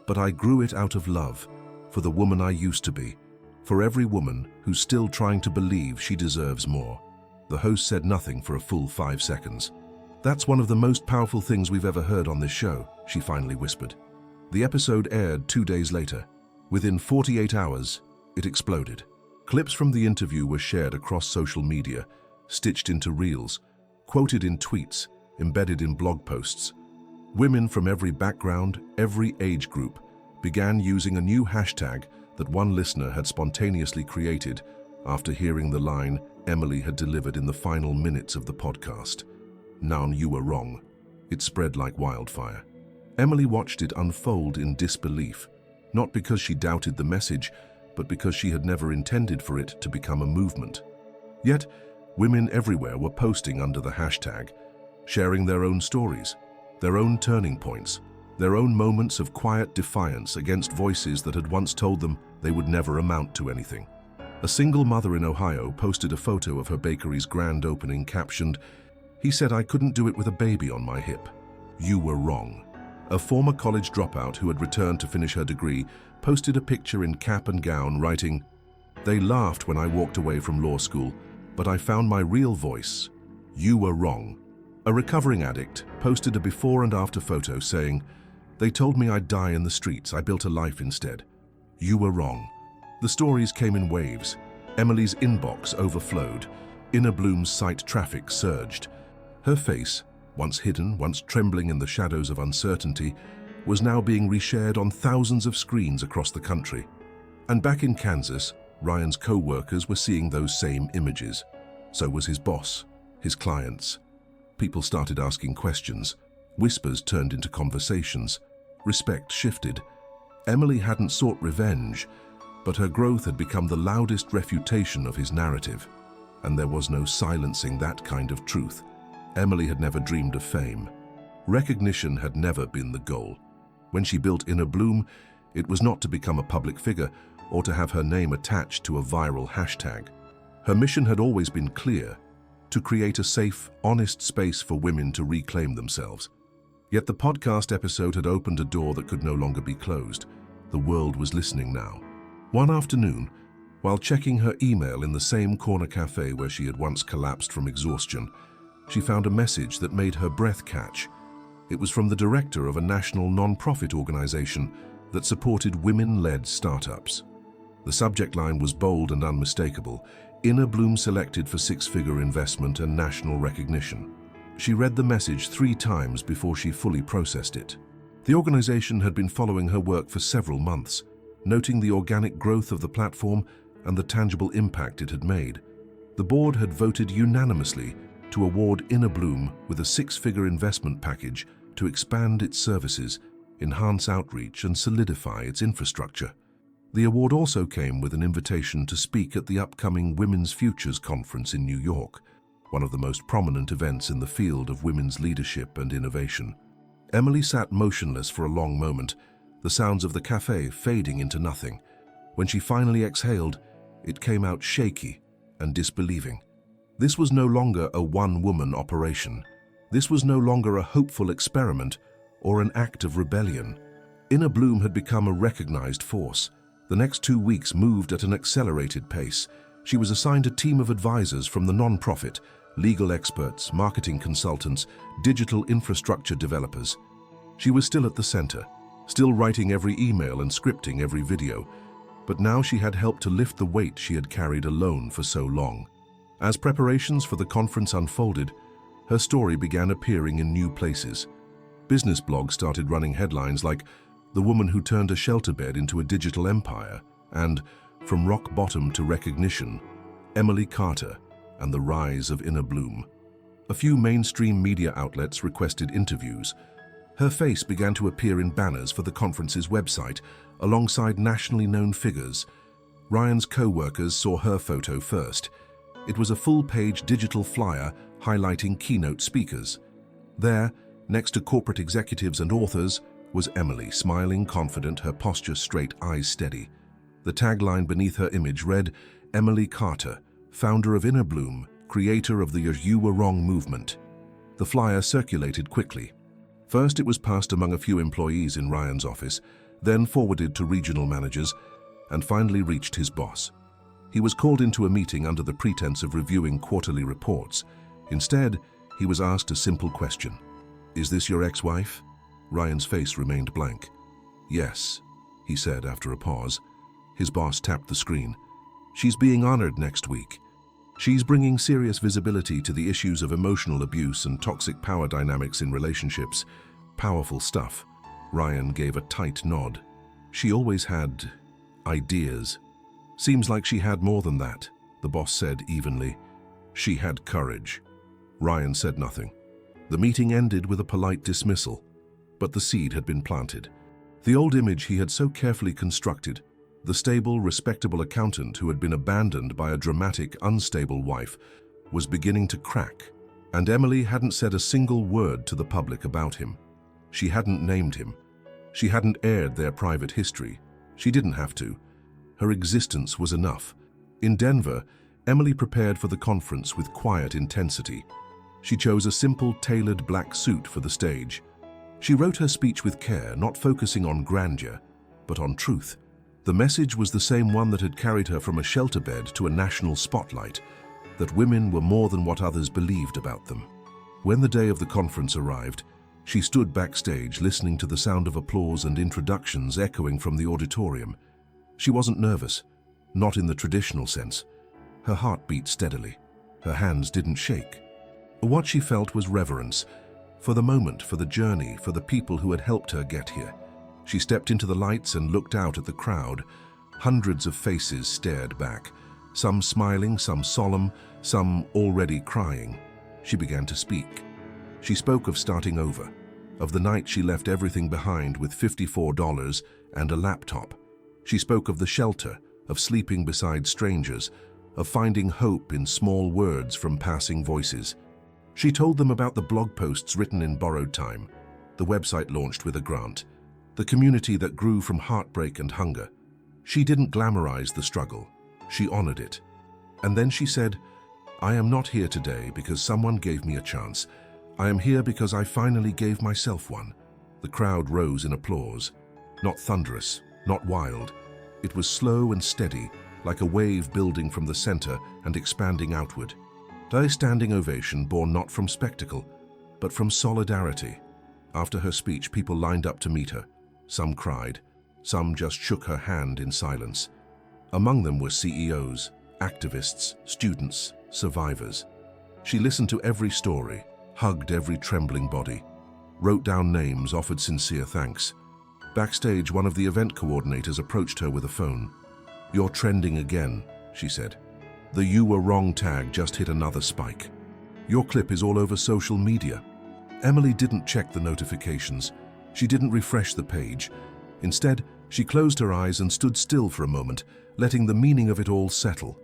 but I grew it out of love for the woman I used to be, for every woman who's still trying to believe she deserves more. The host said nothing for a full 5 seconds. That's one of the most powerful things we've ever heard on this show, she finally whispered. The episode aired 2 days later. Within 48 hours, it exploded. Clips from the interview were shared across social media, stitched into reels, quoted in tweets, embedded in blog posts. Women from every background, every age group, began using a new hashtag that one listener had spontaneously created after hearing the line Emily had delivered in the final minutes of the podcast. Now you were wrong. It spread like wildfire. Emily watched it unfold in disbelief, not because she doubted the message, but because she had never intended for it to become a movement. Yet, women everywhere were posting under the hashtag, sharing their own stories, their own turning points, their own moments of quiet defiance against voices that had once told them they would never amount to anything. A single mother in Ohio posted a photo of her bakery's grand opening captioned, "He said I couldn't do it with a baby on my hip. You were wrong." A former college dropout who had returned to finish her degree posted a picture in cap and gown writing, "They laughed when I walked away from law school, but I found my real voice. You were wrong." A recovering addict posted a before and after photo saying, "They told me I'd die in the streets. I built a life instead. You were wrong." The stories came in waves. Emily's inbox overflowed. Inner Bloom's site traffic surged. Her face, once hidden, once trembling in the shadows of uncertainty, was now being reshared on thousands of screens across the country. And back in Kansas, Ryan's co-workers were seeing those same images. So was his boss, his clients. People started asking questions. Whispers turned into conversations. Respect shifted. Emily hadn't sought revenge, but her growth had become the loudest refutation of his narrative. And there was no silencing that kind of truth. Emily had never dreamed of fame. Recognition had never been the goal. When she built Inner Bloom, it was not to become a public figure or to have her name attached to a viral hashtag. Her mission had always been clear: to create a safe, honest space for women to reclaim themselves. Yet the podcast episode had opened a door that could no longer be closed. The world was listening now. One afternoon, while checking her email in the same corner cafe where she had once collapsed from exhaustion, she found a message that made her breath catch. It was from the director of a national non-profit organization that supported women-led startups. The subject line was bold and unmistakable: Inner Bloom selected for six-figure investment and national recognition. She read the message 3 times before she fully processed it. The organization had been following her work for several months, noting the organic growth of the platform and the tangible impact it had made. The board had voted unanimously to award Inner Bloom with a 6-figure investment package to expand its services, enhance outreach, and solidify its infrastructure. The award also came with an invitation to speak at the upcoming Women's Futures Conference in New York, one of the most prominent events in the field of women's leadership and innovation. Emily sat motionless for a long moment, the sounds of the cafe fading into nothing. When she finally exhaled, it came out shaky and disbelieving. This was no longer a one-woman operation. This was no longer a hopeful experiment or an act of rebellion. Inner Bloom had become a recognized force. The next 2 weeks moved at an accelerated pace. She was assigned a team of advisors from the non-profit, legal experts, marketing consultants, digital infrastructure developers. She was still at the center, still writing every email and scripting every video, but now she had helped to lift the weight she had carried alone for so long. As preparations for the conference unfolded, her story began appearing in new places. Business blogs started running headlines like "The Woman Who Turned a Shelter Bed into a Digital Empire" and "From Rock Bottom to Recognition, Emily Carter and the Rise of Inner Bloom." A few mainstream media outlets requested interviews. Her face began to appear in banners for the conference's website, alongside nationally known figures. Ryan's co-workers saw her photo first. It was a full-page digital flyer highlighting keynote speakers. There, next to corporate executives and authors, was Emily, smiling, confident, her posture straight, eyes steady. The tagline beneath her image read, "Emily Carter, founder of Inner Bloom, creator of the You Were Wrong movement." The flyer circulated quickly. First, it was passed among a few employees in Ryan's office, then forwarded to regional managers, and finally reached his boss. He was called into a meeting under the pretense of reviewing quarterly reports. Instead, he was asked a simple question. "Is this your ex-wife?" Ryan's face remained blank. "Yes," he said after a pause. His boss tapped the screen. "She's being honored next week. She's bringing serious visibility to the issues of emotional abuse and toxic power dynamics in relationships. Powerful stuff." Ryan gave a tight nod. "She always had ideas." "Seems like she had more than that," the boss said evenly. "She had courage." Ryan said nothing. The meeting ended with a polite dismissal, but the seed had been planted. The old image he had so carefully constructed, the stable, respectable accountant who had been abandoned by a dramatic, unstable wife, was beginning to crack, and Emily hadn't said a single word to the public about him. She hadn't named him. She hadn't aired their private history. She didn't have to. Her existence was enough. In Denver, Emily prepared for the conference with quiet intensity. She chose a simple, tailored black suit for the stage. She wrote her speech with care, not focusing on grandeur, but on truth. The message was the same one that had carried her from a shelter bed to a national spotlight, that women were more than what others believed about them. When the day of the conference arrived, she stood backstage listening to the sound of applause and introductions echoing from the auditorium. She wasn't nervous, not in the traditional sense. Her heart beat steadily. Her hands didn't shake. What she felt was reverence, for the moment, for the journey, for the people who had helped her get here. She stepped into the lights and looked out at the crowd, Hundreds of faces stared back, some smiling, some solemn, some already crying. She began to speak. She spoke of starting over, of the night she left everything behind with $54 and a laptop. She spoke of the shelter, of sleeping beside strangers, of finding hope in small words from passing voices. She told them about the blog posts written in borrowed time, the website launched with a grant, the community that grew from heartbreak and hunger. She didn't glamorize the struggle. She honored it. And then she said, "I am not here today because someone gave me a chance. I am here because I finally gave myself one." The crowd rose in applause. Not thunderous, not wild. It was slow and steady, like a wave building from the center and expanding outward. A standing ovation born not from spectacle, but from solidarity. After her speech, people lined up to meet her. Some cried. Some just shook her hand in silence. Among them were CEOs, activists, students, survivors. She listened to every story, hugged every trembling body, wrote down names, offered sincere thanks. Backstage, one of the event coordinators approached her with a phone. "You're trending again," she said. "The 'you were wrong' tag just hit another spike. Your clip is all over social media." Emily didn't check the notifications. She didn't refresh the page. Instead, she closed her eyes and stood still for a moment, letting the meaning of it all settle.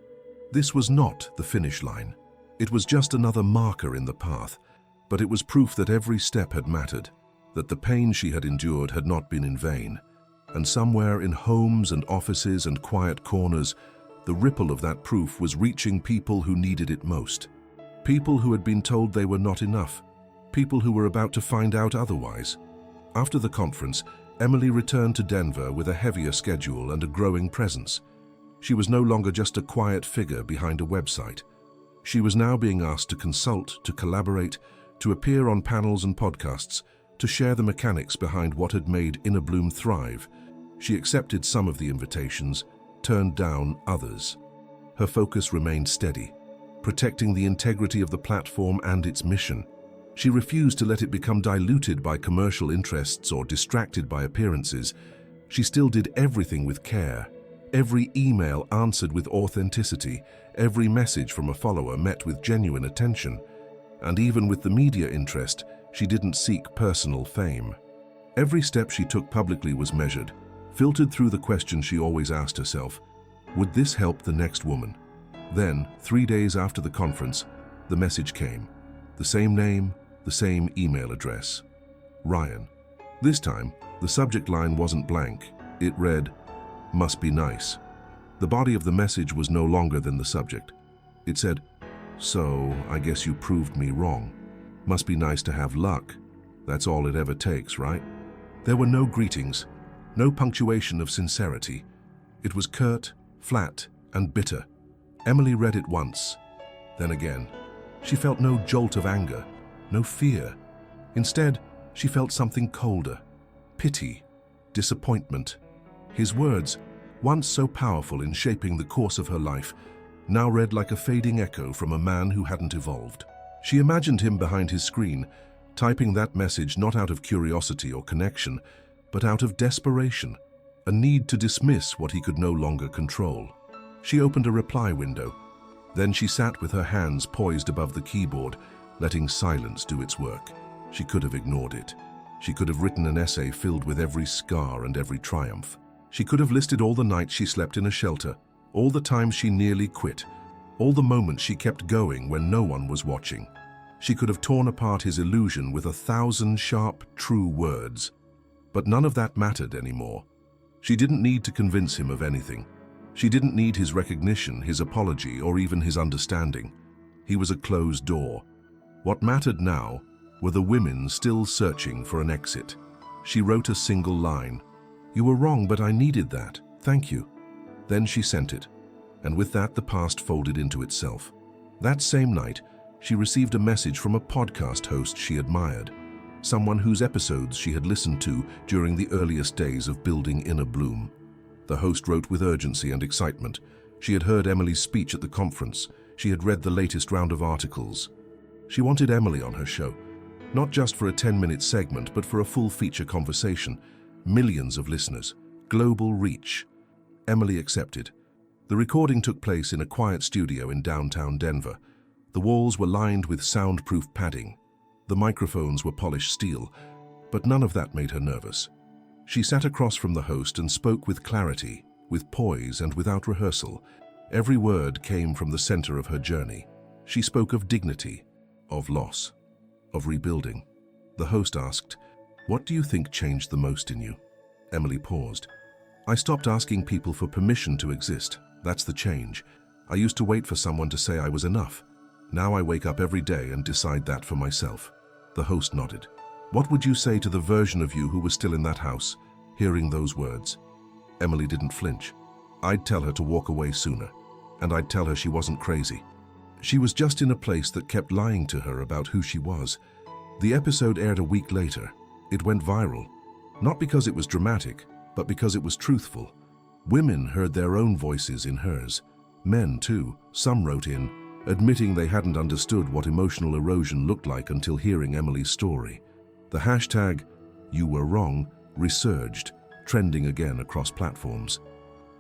This was not the finish line. It was just another marker in the path, but it was proof that every step had mattered, that the pain she had endured had not been in vain. And somewhere in homes and offices and quiet corners, the ripple of that proof was reaching people who needed it most. People who had been told they were not enough. People who were about to find out otherwise. After the conference, Emily returned to Denver with a heavier schedule and a growing presence. She was no longer just a quiet figure behind a website. She was now being asked to consult, to collaborate, to appear on panels and podcasts, to share the mechanics behind what had made Inner Bloom thrive. She accepted some of the invitations, turned down others. Her focus remained steady, protecting the integrity of the platform and its mission. She refused to let it become diluted by commercial interests or distracted by appearances. She still did everything with care. Every email answered with authenticity. Every message from a follower met with genuine attention. And even with the media interest, she didn't seek personal fame. Every step she took publicly was measured, filtered through the question she always asked herself: would this help the next woman? Then, 3 days after the conference, the message came. The same name, the same email address. Ryan. This time, the subject line wasn't blank. It read, "Must be nice." The body of the message was no longer than the subject. It said, "So, I guess you proved me wrong. Must be nice to have luck. That's all it ever takes, right?" There were no greetings, no punctuation of sincerity. It was curt, flat, and bitter. Emily read it once, then again. She felt no jolt of anger, no fear. Instead, she felt something colder: pity, disappointment. His words, once so powerful in shaping the course of her life, now read like a fading echo from a man who hadn't evolved. She imagined him behind his screen, typing that message not out of curiosity or connection, but out of desperation, a need to dismiss what he could no longer control. She opened a reply window. Then she sat with her hands poised above the keyboard, letting silence do its work. She could have ignored it. She could have written an essay filled with every scar and every triumph. She could have listed all the nights she slept in a shelter, all the times she nearly quit, all the moments she kept going when no one was watching. She could have torn apart his illusion with 1,000 sharp, true words. But none of that mattered anymore. She didn't need to convince him of anything. She didn't need his recognition, his apology, or even his understanding. He was a closed door. What mattered now were the women still searching for an exit. She wrote a single line: "You were wrong, but I needed that. Thank you." Then she sent it, and with that the past folded into itself. That same night, she received a message from a podcast host she admired, someone whose episodes she had listened to during the earliest days of building Inner Bloom. The host wrote with urgency and excitement. She had heard Emily's speech at the conference. She had read the latest round of articles. She wanted Emily on her show, not just for a 10-minute segment, but for a full feature conversation. Millions of listeners, global reach. Emily accepted. The recording took place in a quiet studio in downtown Denver. The walls were lined with soundproof padding. The microphones were polished steel, but none of that made her nervous. She sat across from the host and spoke with clarity, with poise and without rehearsal. Every word came from the center of her journey. She spoke of dignity, of loss, of rebuilding. The host asked, "What do you think changed the most in you?" Emily paused. "I stopped asking people for permission to exist. That's the change. I used to wait for someone to say I was enough. Now I wake up every day and decide that for myself." The host nodded. "What would you say to the version of you who was still in that house, hearing those words?" Emily didn't flinch. "I'd tell her to walk away sooner, and I'd tell her she wasn't crazy. She was just in a place that kept lying to her about who she was." The episode aired a week later. It went viral, not because it was dramatic, but because it was truthful. Women heard their own voices in hers. Men, too. Some wrote in, admitting they hadn't understood what emotional erosion looked like until hearing Emily's story. The hashtag #YouWereWrong resurged, trending again across platforms.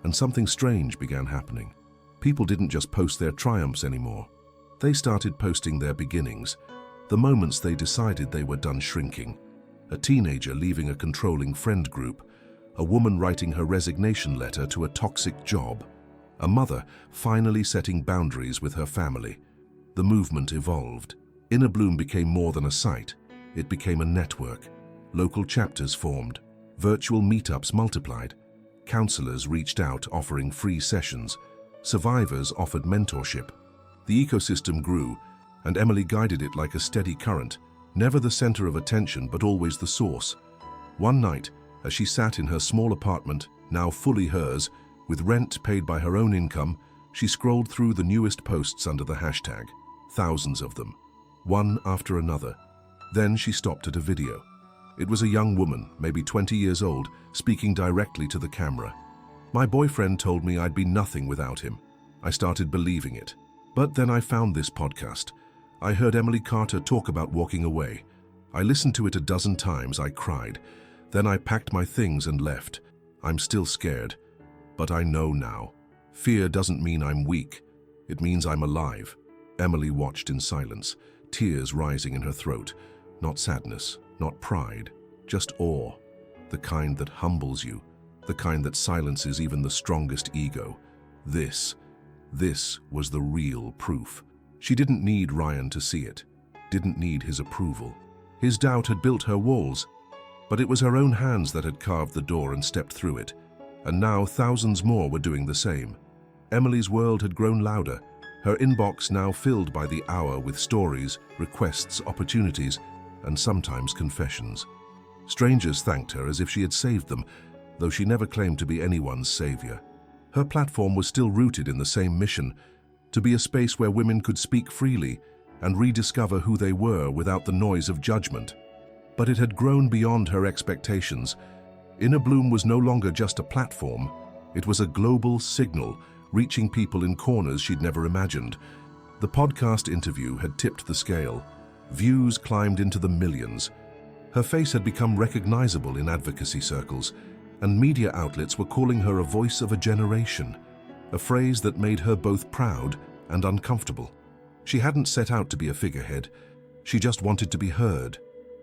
And something strange began happening. People didn't just post their triumphs anymore. They started posting their beginnings, the moments they decided they were done shrinking. A teenager leaving a controlling friend group, a woman writing her resignation letter to a toxic job, a mother finally setting boundaries with her family. The movement evolved. Inner Bloom became more than a site. It became a network. Local chapters formed. Virtual meetups multiplied. Counselors reached out offering free sessions. Survivors offered mentorship. The ecosystem grew, and Emily guided it like a steady current, never the center of attention but always the source. One night, as she sat in her small apartment, now fully hers, with rent paid by her own income, she scrolled through the newest posts under the hashtag. Thousands of them, one after another. Then she stopped at a video. It was a young woman, maybe 20 years old, speaking directly to the camera. "My boyfriend told me I'd be nothing without him. I started believing it. But then I found this podcast. I heard Emily Carter talk about walking away. I listened to it a dozen times. I cried. Then I packed my things and left. I'm still scared. But I know now. Fear doesn't mean I'm weak. It means I'm alive." Emily watched in silence, tears rising in her throat. Not sadness, not pride, just awe. The kind that humbles you, the kind that silences even the strongest ego. This was the real proof. She didn't need Ryan to see it, didn't need his approval. His doubt had built her walls, but it was her own hands that had carved the door and stepped through it. And now thousands more were doing the same. Emily's world had grown louder, her inbox now filled by the hour with stories, requests, opportunities, and sometimes confessions. Strangers thanked her as if she had saved them, though she never claimed to be anyone's savior. Her platform was still rooted in the same mission, to be a space where women could speak freely and rediscover who they were without the noise of judgment. But it had grown beyond her expectations. Inner Bloom was no longer just a platform. It was a global signal, reaching people in corners she'd never imagined. The podcast interview had tipped the scale. Views climbed into the millions. Her face had become recognizable in advocacy circles, and media outlets were calling her a voice of a generation, a phrase that made her both proud and uncomfortable. She hadn't set out to be a figurehead. She just wanted to be heard.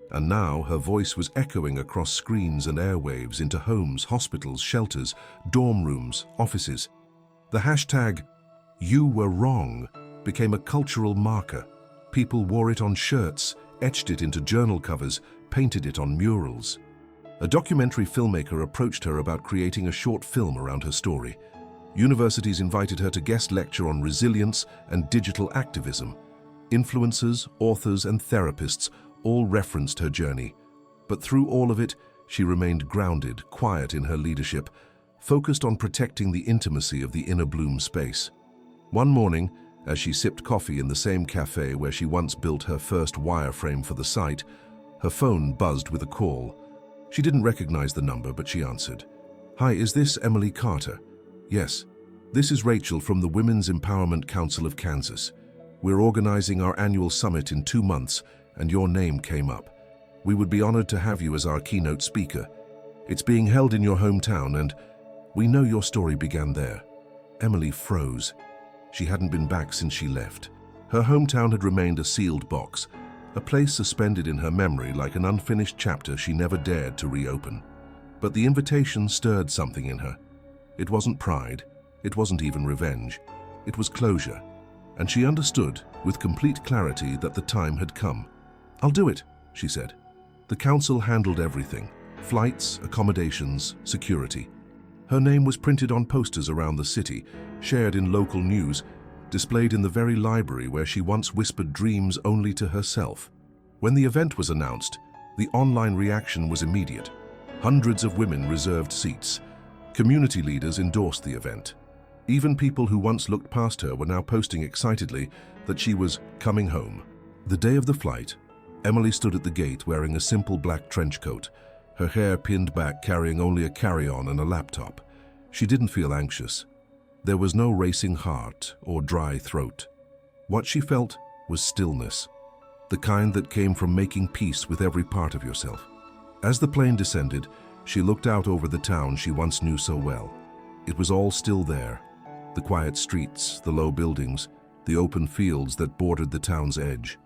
And now her voice was echoing across screens and airwaves into homes, hospitals, shelters, dorm rooms, offices. The hashtag #YouWereWrong became a cultural marker. People wore it on shirts, etched it into journal covers, painted it on murals. A documentary filmmaker approached her about creating a short film around her story. Universities invited her to guest lecture on resilience and digital activism. Influencers, authors, and therapists all referenced her journey. But through all of it, she remained grounded, quiet in her leadership, focused on protecting the intimacy of the Inner Bloom space. One morning, as she sipped coffee in the same cafe where she once built her first wireframe for the site, her phone buzzed with a call. She didn't recognize the number, but she answered. "Hi, is this Emily Carter?" "Yes. This is Rachel from the Women's Empowerment Council of Kansas. We're organizing our annual summit in 2 months, and your name came up. We would be honored to have you as our keynote speaker. It's being held in your hometown, and We know your story began there. Emily froze. She hadn't been back since she left. Her hometown had remained a sealed box, a place suspended in her memory like an unfinished chapter she never dared to reopen. But the invitation stirred something in her. It wasn't pride, it wasn't even revenge. It was closure, and she understood with complete clarity that the time had come. "I'll do it," she said. The council handled everything: flights, accommodations, security. Her name was printed on posters around the city, shared in local news, displayed in the very library where she once whispered dreams only to herself. When the event was announced, the online reaction was immediate. Hundreds of women reserved seats. Community leaders endorsed the event. Even people who once looked past her were now posting excitedly that she was coming home. The day of the flight, Emily stood at the gate wearing a simple black trench coat, her hair pinned back, carrying only a carry-on and a laptop. She didn't feel anxious. There was no racing heart or dry throat. What she felt was stillness, the kind that came from making peace with every part of yourself. As the plane descended, she looked out over the town she once knew so well. It was all still there. The quiet streets, the low buildings, the open fields that bordered the town's edge.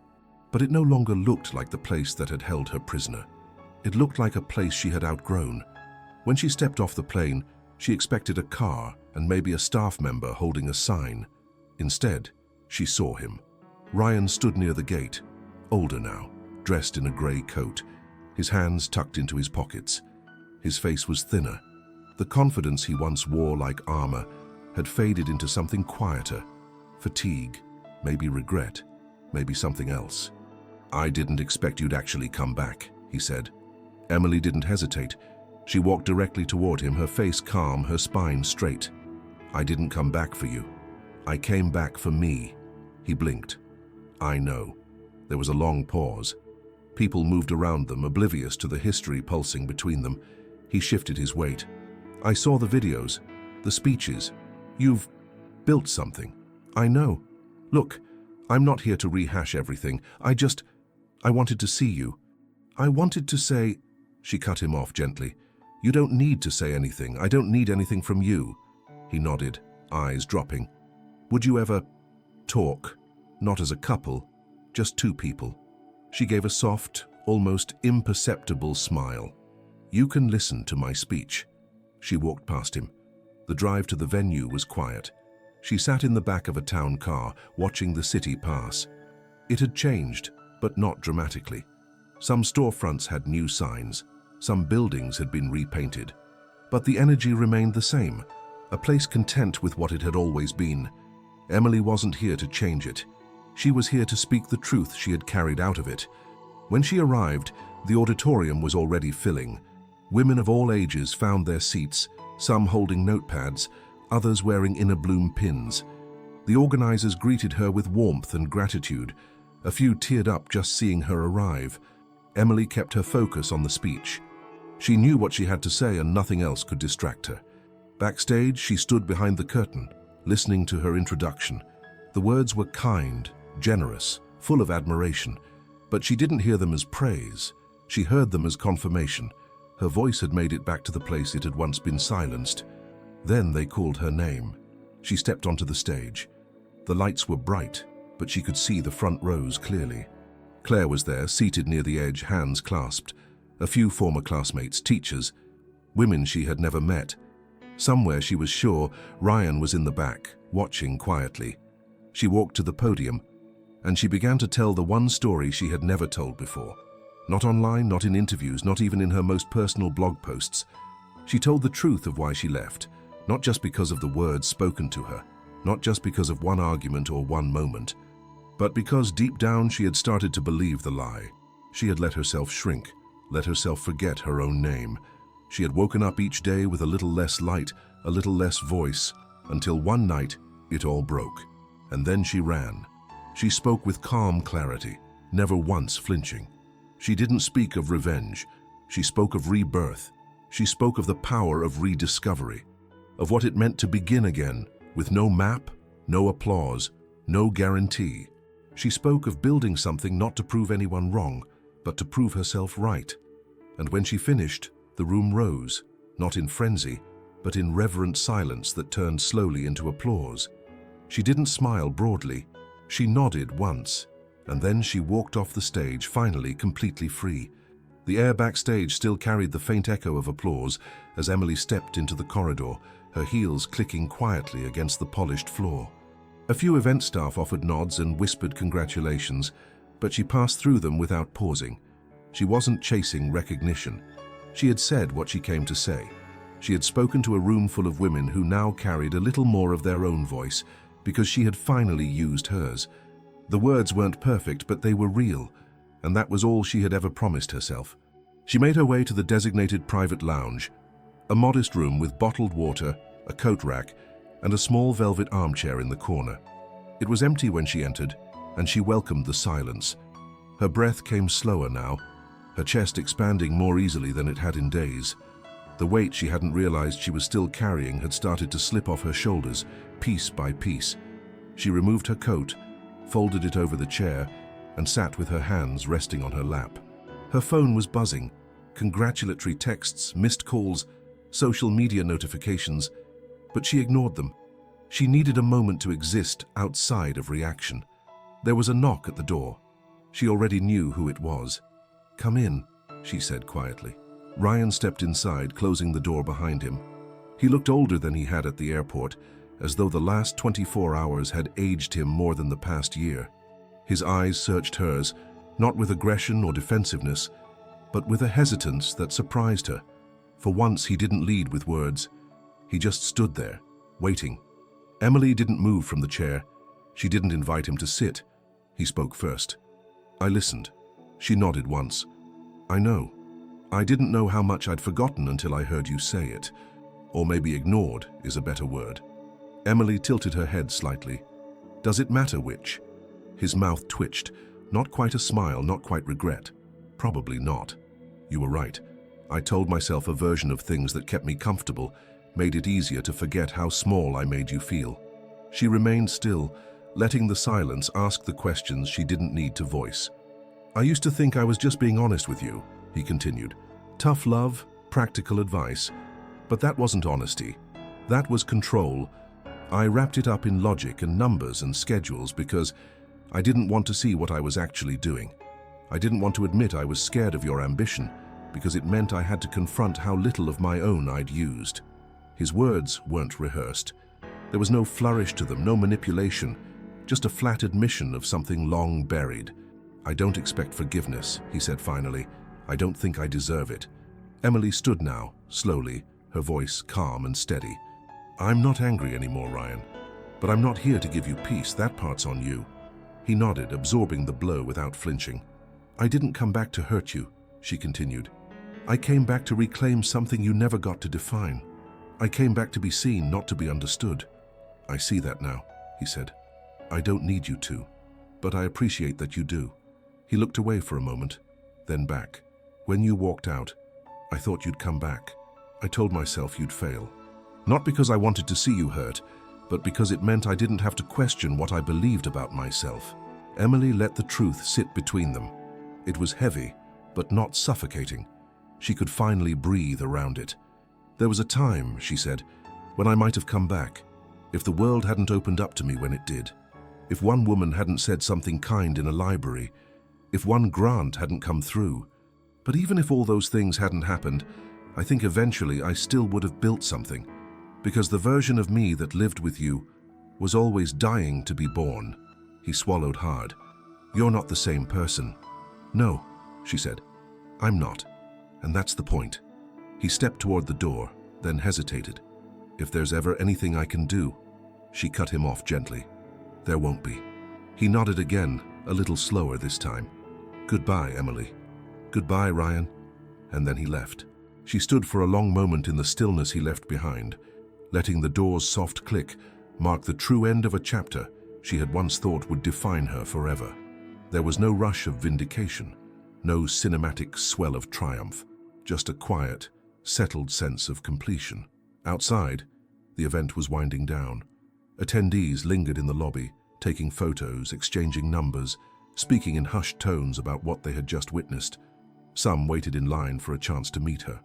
But it no longer looked like the place that had held her prisoner. It looked like a place she had outgrown. When she stepped off the plane, she expected a car and maybe a staff member holding a sign. Instead, she saw him. Ryan stood near the gate, older now, dressed in a grey coat, his hands tucked into his pockets. His face was thinner. The confidence he once wore like armor had faded into something quieter. Fatigue, maybe regret, maybe something else. "I didn't expect you'd actually come back," he said. Emily didn't hesitate. She walked directly toward him, her face calm, her spine straight. "I didn't come back for you. I came back for me." He blinked. "I know." There was a long pause. People moved around them, oblivious to the history pulsing between them. He shifted his weight. "I saw the videos, the speeches. You've built something. I know. Look, I'm not here to rehash everything. I wanted to see you. I wanted to say—" She cut him off gently. "You don't need to say anything. I don't need anything from you." He nodded, eyes dropping. "Would you ever talk? Not as a couple, just two people." She gave a soft, almost imperceptible smile. "You can listen to my speech." She walked past him. The drive to the venue was quiet. She sat in the back of a town car, watching the city pass. It had changed, but not dramatically. Some storefronts had new signs. Some buildings had been repainted. But the energy remained the same, a place content with what it had always been. Emily wasn't here to change it. She was here to speak the truth she had carried out of it. When she arrived, the auditorium was already filling. Women of all ages found their seats, some holding notepads, others wearing inner bloom pins. The organizers greeted her with warmth and gratitude. A few teared up just seeing her arrive. Emily kept her focus on the speech. She knew what she had to say and nothing else could distract her. Backstage, she stood behind the curtain, listening to her introduction. The words were kind, generous, full of admiration, but she didn't hear them as praise. She heard them as confirmation. Her voice had made it back to the place it had once been silenced. Then they called her name. She stepped onto the stage. The lights were bright, but she could see the front rows clearly. Claire was there, seated near the edge, hands clasped. A few former classmates, teachers, women she had never met. Somewhere, she was sure, Ryan was in the back, watching quietly. She walked to the podium, and she began to tell the one story she had never told before. Not online, not in interviews, not even in her most personal blog posts. She told the truth of why she left, not just because of the words spoken to her, not just because of one argument or one moment, but because deep down she had started to believe the lie. She had let herself shrink, let herself forget her own name. She had woken up each day with a little less light, a little less voice, until one night it all broke. And then she ran. She spoke with calm clarity, never once flinching. She didn't speak of revenge. She spoke of rebirth. She spoke of the power of rediscovery, of what it meant to begin again, with no map, no applause, no guarantee. She spoke of building something not to prove anyone wrong, but to prove herself right. And when she finished, the room rose, not in frenzy, but in reverent silence that turned slowly into applause. She didn't smile broadly. She nodded once, and then she walked off the stage, finally completely free. The air backstage still carried the faint echo of applause as Emily stepped into the corridor, her heels clicking quietly against the polished floor. A few event staff offered nods and whispered congratulations, but she passed through them without pausing. She wasn't chasing recognition. She had said what she came to say. She had spoken to a room full of women who now carried a little more of their own voice because she had finally used hers. The words weren't perfect, but they were real, and that was all she had ever promised herself. She made her way to the designated private lounge, a modest room with bottled water, a coat rack, and a small velvet armchair in the corner. It was empty when she entered, and she welcomed the silence. Her breath came slower now, her chest expanding more easily than it had in days. The weight she hadn't realized she was still carrying had started to slip off her shoulders, piece by piece. She removed her coat, folded it over the chair, and sat with her hands resting on her lap. Her phone was buzzing. Congratulatory texts, missed calls, social media notifications, but she ignored them. She needed a moment to exist outside of reaction. There was a knock at the door. She already knew who it was. "Come in," she said quietly. Ryan stepped inside, closing the door behind him. He looked older than he had at the airport, as though the last 24 hours had aged him more than the past year. His eyes searched hers, not with aggression or defensiveness, but with a hesitance that surprised her. For once, he didn't lead with words. He just stood there, waiting. Emily didn't move from the chair. She didn't invite him to sit. He spoke first. "I listened." She nodded once. "I know. I didn't know how much I'd forgotten until I heard you say it. Or maybe ignored is a better word." Emily tilted her head slightly. "Does it matter which?" His mouth twitched. Not quite a smile, not quite regret. "Probably not. You were right. I told myself a version of things that kept me comfortable, made it easier to forget how small I made you feel." She remained still, letting the silence ask the questions she didn't need to voice. "I used to think I was just being honest with you," he continued. "Tough love, practical advice. But that wasn't honesty. That was control. I wrapped it up in logic and numbers and schedules because I didn't want to see what I was actually doing. I didn't want to admit I was scared of your ambition because it meant I had to confront how little of my own I'd used." His words weren't rehearsed. There was no flourish to them, no manipulation, just a flat admission of something long buried. "I don't expect forgiveness," he said finally. "I don't think I deserve it." Emily stood now, slowly, her voice calm and steady. "I'm not angry anymore, Ryan. But I'm not here to give you peace. That part's on you." He nodded, absorbing the blow without flinching. "I didn't come back to hurt you," she continued. "I came back to reclaim something you never got to define. I came back to be seen, not to be understood." "I see that now," he said. "I don't need you to, but I appreciate that you do." He looked away for a moment, then back. "When you walked out, I thought you'd come back. I told myself you'd fail. Not because I wanted to see you hurt, but because it meant I didn't have to question what I believed about myself." Emily let the truth sit between them. It was heavy, but not suffocating. She could finally breathe around it. "There was a time," she said, "when I might have come back, if the world hadn't opened up to me when it did. If one woman hadn't said something kind in a library, if one grant hadn't come through. But even if all those things hadn't happened, I think eventually I still would have built something. Because the version of me that lived with you was always dying to be born." He swallowed hard. "You're not the same person." "No," she said. "I'm not. And that's the point." He stepped toward the door, then hesitated. "If there's ever anything I can do..." She cut him off gently. "There won't be." He nodded again, a little slower this time. "Goodbye, Emily." "Goodbye, Ryan." And then he left. She stood for a long moment in the stillness he left behind, letting the door's soft click mark the true end of a chapter she had once thought would define her forever. There was no rush of vindication, no cinematic swell of triumph, just a quiet, settled sense of completion. Outside, the event was winding down. Attendees lingered in the lobby, taking photos, exchanging numbers, speaking in hushed tones about what they had just witnessed. Some waited in line for a chance to meet her.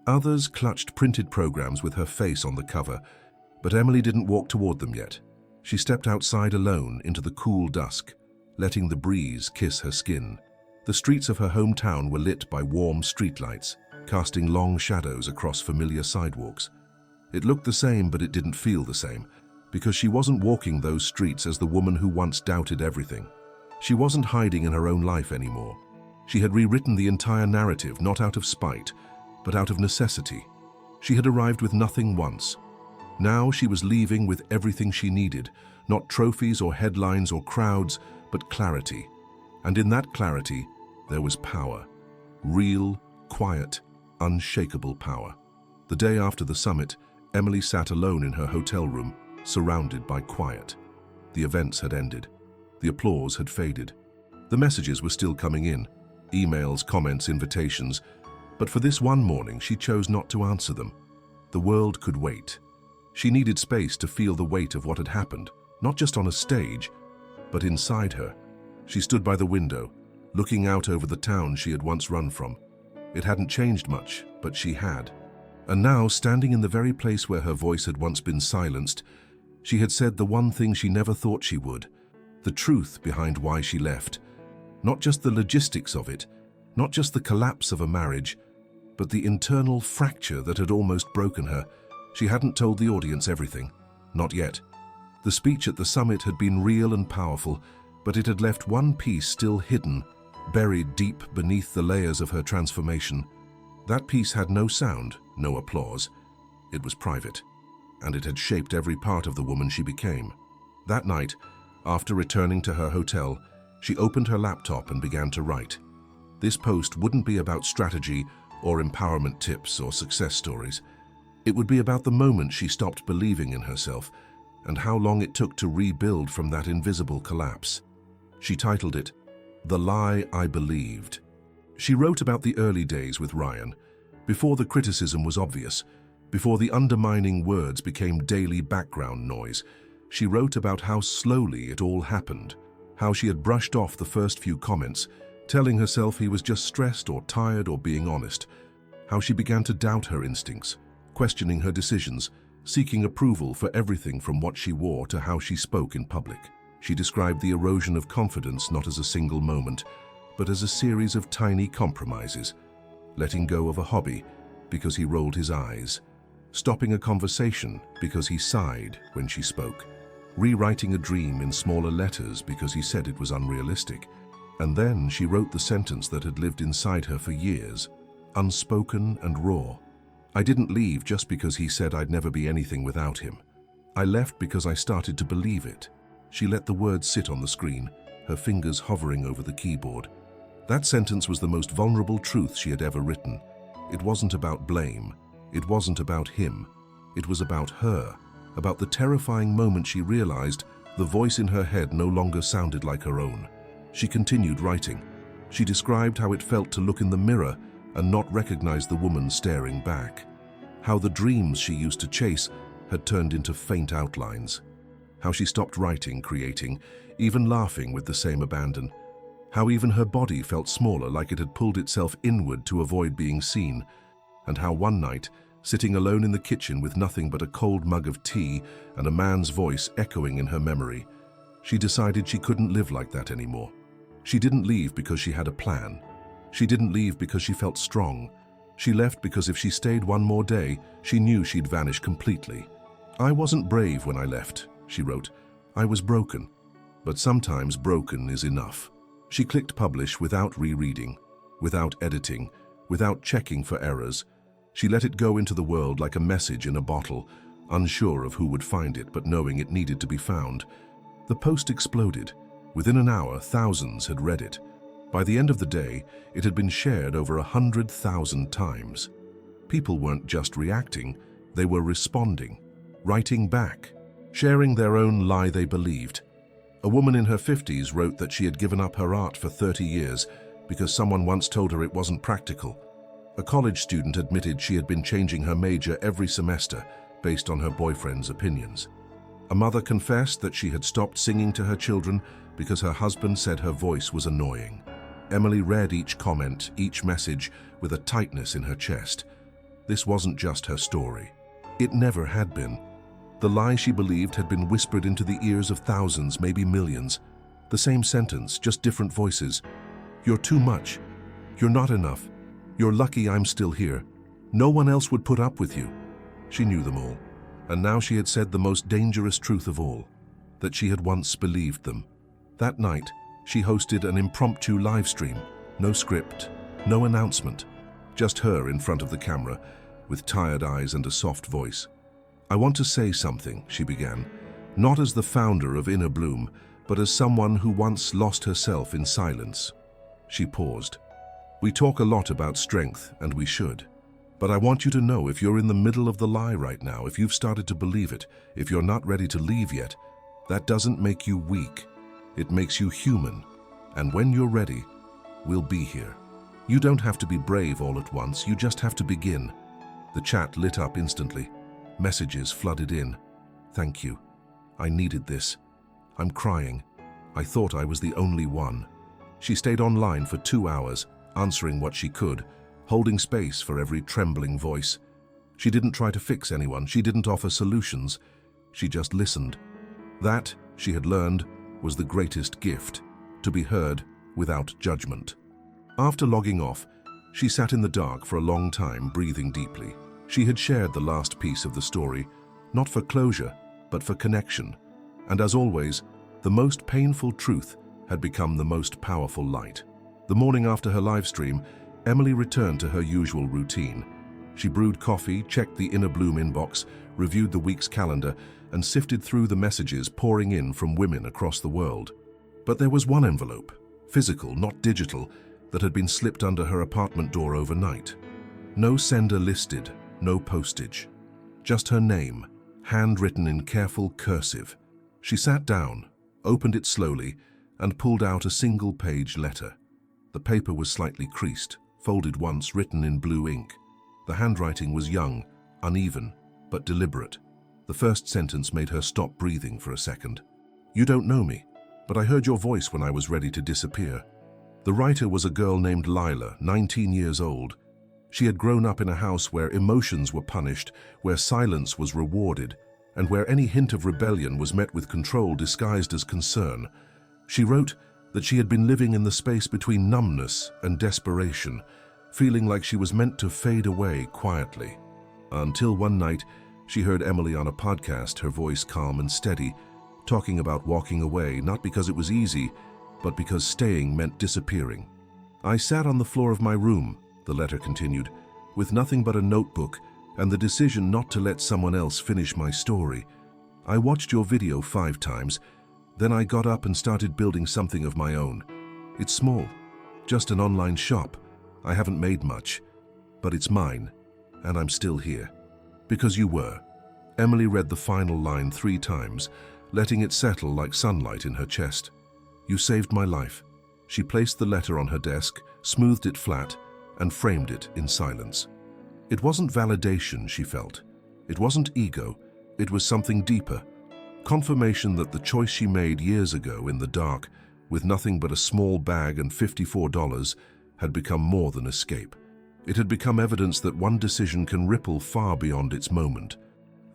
Others clutched printed programs with her face on the cover, but Emily didn't walk toward them yet. She stepped outside alone into the cool dusk, letting the breeze kiss her skin. The streets of her hometown were lit by warm streetlights, casting long shadows across familiar sidewalks. It looked the same, but it didn't feel the same, because she wasn't walking those streets as the woman who once doubted everything. She wasn't hiding in her own life anymore. She had rewritten the entire narrative, not out of spite, but out of necessity. She had arrived with nothing once. Now she was leaving with everything she needed, not trophies or headlines or crowds, but clarity. And in that clarity, there was power. Real, quiet, unshakable power. The day after the summit, Emily sat alone in her hotel room, surrounded by quiet. The events had ended. The applause had faded. The messages were still coming in, emails, comments, invitations, but for this one morning she chose not to answer them. The world could wait. She needed space to feel the weight of what had happened, not just on a stage, but inside her. She stood by the window, looking out over the town she had once run from. It hadn't changed much, but she had. And now, standing in the very place where her voice had once been silenced, she had said the one thing she never thought she would, the truth behind why she left. Not just the logistics of it, not just the collapse of a marriage, but the internal fracture that had almost broken her. She hadn't told the audience everything. Not yet. The speech at the summit had been real and powerful, but it had left one piece still hidden, buried deep beneath the layers of her transformation. That piece had no sound, no applause. It was private, and it had shaped every part of the woman she became. That night, after returning to her hotel, she opened her laptop and began to write. This post wouldn't be about strategy or empowerment tips or success stories. It would be about the moment she stopped believing in herself and how long it took to rebuild from that invisible collapse. She titled it, "The Lie I Believed." She wrote about the early days with Ryan, before the criticism was obvious, before the undermining words became daily background noise. She wrote about how slowly it all happened, how she had brushed off the first few comments, telling herself he was just stressed or tired or being honest, how she began to doubt her instincts, questioning her decisions, seeking approval for everything from what she wore to how she spoke in public. She described the erosion of confidence not as a single moment, but as a series of tiny compromises, letting go of a hobby because he rolled his eyes, stopping a conversation because he sighed when she spoke, rewriting a dream in smaller letters because he said it was unrealistic. And then she wrote the sentence that had lived inside her for years, unspoken and raw. "I didn't leave just because he said I'd never be anything without him. I left because I started to believe it." She let the words sit on the screen, her fingers hovering over the keyboard. That sentence was the most vulnerable truth she had ever written. It wasn't about blame. It wasn't about him. It was about her, about the terrifying moment she realized the voice in her head no longer sounded like her own. She continued writing. She described how it felt to look in the mirror and not recognize the woman staring back. How the dreams she used to chase had turned into faint outlines. How she stopped writing, creating, even laughing with the same abandon. How even her body felt smaller, like it had pulled itself inward to avoid being seen. And how one night, sitting alone in the kitchen with nothing but a cold mug of tea and a man's voice echoing in her memory, she decided she couldn't live like that anymore. She didn't leave because she had a plan. She didn't leave because she felt strong. She left because if she stayed one more day, she knew she'd vanish completely. "I wasn't brave when I left," she wrote. "I was broken. But sometimes broken is enough." She clicked publish without rereading, without editing, without checking for errors. She let it go into the world like a message in a bottle, unsure of who would find it, but knowing it needed to be found. The post exploded. Within an hour, thousands had read it. By the end of the day, it had been shared over 100,000 times. People weren't just reacting, they were responding, writing back, sharing their own lie they believed. A woman in her 50s wrote that she had given up her art for 30 years because someone once told her it wasn't practical. A college student admitted she had been changing her major every semester based on her boyfriend's opinions. A mother confessed that she had stopped singing to her children because her husband said her voice was annoying. Emily read each comment, each message, with a tightness in her chest. This wasn't just her story. It never had been. The lie she believed had been whispered into the ears of thousands, maybe millions. The same sentence, just different voices. You're too much. You're not enough. You're lucky I'm still here. No one else would put up with you. She knew them all. And now she had said the most dangerous truth of all, that she had once believed them. That night, she hosted an impromptu live stream. No script, no announcement. Just her in front of the camera, with tired eyes and a soft voice. I want to say something, she began, not as the founder of Inner Bloom, but as someone who once lost herself in silence. She paused. We talk a lot about strength, and we should. But I want you to know, if you're in the middle of the lie right now, if you've started to believe it, if you're not ready to leave yet, that doesn't make you weak. It makes you human. And when you're ready, we'll be here. You don't have to be brave all at once, you just have to begin. The chat lit up instantly. Messages flooded in. Thank you. I needed this. I'm crying. I thought I was the only one. She stayed online for 2 hours, answering what she could, holding space for every trembling voice. She didn't try to fix anyone. She didn't offer solutions. She just listened. That, she had learned, was the greatest gift, to be heard without judgment. After logging off, she sat in the dark for a long time, breathing deeply. She had shared the last piece of the story, not for closure, but for connection. And as always, the most painful truth had become the most powerful light. The morning after her live stream, Emily returned to her usual routine. She brewed coffee, checked the Inner Bloom inbox, reviewed the week's calendar, and sifted through the messages pouring in from women across the world. But there was one envelope, physical, not digital, that had been slipped under her apartment door overnight. No sender listed, no postage. Just her name, handwritten in careful cursive. She sat down, opened it slowly, and pulled out a single-page letter. The paper was slightly creased, folded once, written in blue ink. The handwriting was young, uneven, but deliberate. The first sentence made her stop breathing for a second. You don't know me, but I heard your voice when I was ready to disappear. The writer was a girl named Lila, 19 years old. She had grown up in a house where emotions were punished, where silence was rewarded, and where any hint of rebellion was met with control disguised as concern. She wrote that she had been living in the space between numbness and desperation, feeling like she was meant to fade away quietly. Until one night, she heard Emily on a podcast, her voice calm and steady, talking about walking away, not because it was easy, but because staying meant disappearing. I sat on the floor of my room, the letter continued, with nothing but a notebook and the decision not to let someone else finish my story. I watched your video 5 times, then I got up and started building something of my own. It's small, just an online shop. I haven't made much, but it's mine, and I'm still here. Because you were. Emily read the final line 3 times, letting it settle like sunlight in her chest. You saved my life. She placed the letter on her desk, smoothed it flat, and framed it in silence. It wasn't validation she felt. It wasn't ego. It was something deeper. Confirmation that the choice she made years ago in the dark, with nothing but a small bag and $54, had become more than escape. It had become evidence that one decision can ripple far beyond its moment.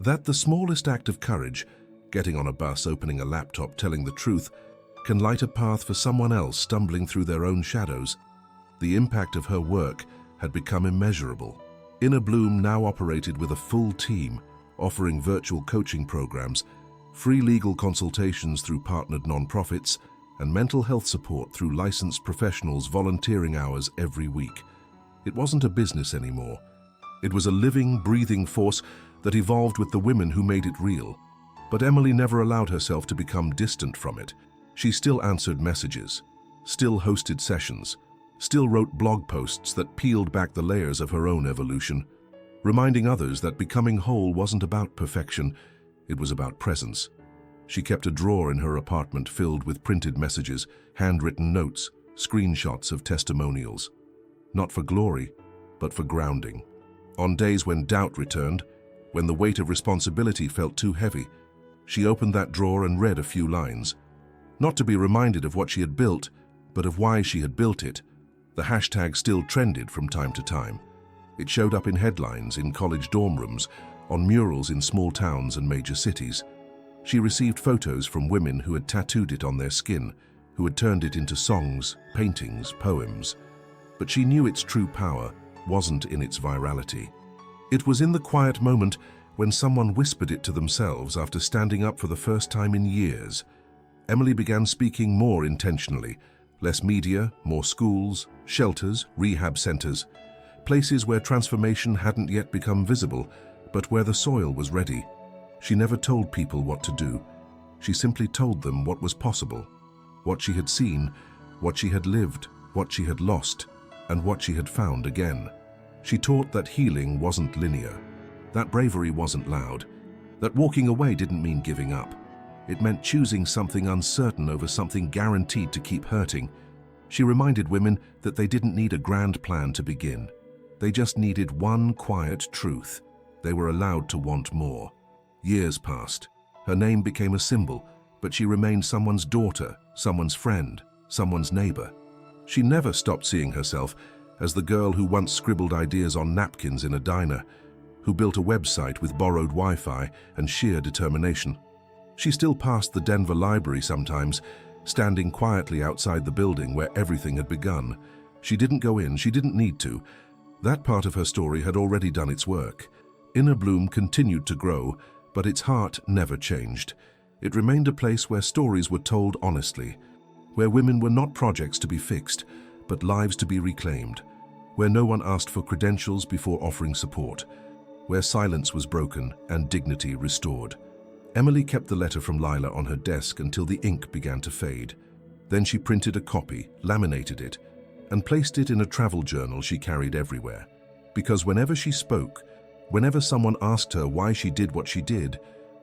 That the smallest act of courage, getting on a bus, opening a laptop, telling the truth, can light a path for someone else stumbling through their own shadows. The impact of her work had become immeasurable. Inner Bloom now operated with a full team, offering virtual coaching programs, free legal consultations through partnered nonprofits, and mental health support through licensed professionals volunteering hours every week. It wasn't a business anymore. It was a living, breathing force that evolved with the women who made it real. But Emily never allowed herself to become distant from it. She still answered messages, still hosted sessions, still wrote blog posts that peeled back the layers of her own evolution, reminding others that becoming whole wasn't about perfection, it was about presence. She kept a drawer in her apartment filled with printed messages, handwritten notes, screenshots of testimonials. Not for glory, but for grounding. On days when doubt returned, when the weight of responsibility felt too heavy, she opened that drawer and read a few lines. Not to be reminded of what she had built, but of why she had built it. The hashtag still trended from time to time. It showed up in headlines, in college dorm rooms, on murals in small towns and major cities. She received photos from women who had tattooed it on their skin, who had turned it into songs, paintings, poems. But she knew its true power wasn't in its virality. It was in the quiet moment when someone whispered it to themselves after standing up for the first time in years. Emily began speaking more intentionally. Less media, more schools, shelters, rehab centers, places where transformation hadn't yet become visible, but where the soil was ready. She never told people what to do. She simply told them what was possible, what she had seen, what she had lived, what she had lost, and what she had found again. She taught that healing wasn't linear, that bravery wasn't loud, that walking away didn't mean giving up. It meant choosing something uncertain over something guaranteed to keep hurting. She reminded women that they didn't need a grand plan to begin. They just needed one quiet truth. They were allowed to want more. Years passed. Her name became a symbol, but she remained someone's daughter, someone's friend, someone's neighbor. She never stopped seeing herself as the girl who once scribbled ideas on napkins in a diner, who built a website with borrowed Wi-Fi and sheer determination. She still passed the Denver Library sometimes, standing quietly outside the building where everything had begun. She didn't go in, she didn't need to. That part of her story had already done its work. Inner Bloom continued to grow, but its heart never changed. It remained a place where stories were told honestly, where women were not projects to be fixed, but lives to be reclaimed, where no one asked for credentials before offering support, where silence was broken and dignity restored. Emily kept the letter from Lila on her desk until the ink began to fade. Then she printed a copy, laminated it, and placed it in a travel journal she carried everywhere. Because whenever she spoke, whenever someone asked her why she did what she did,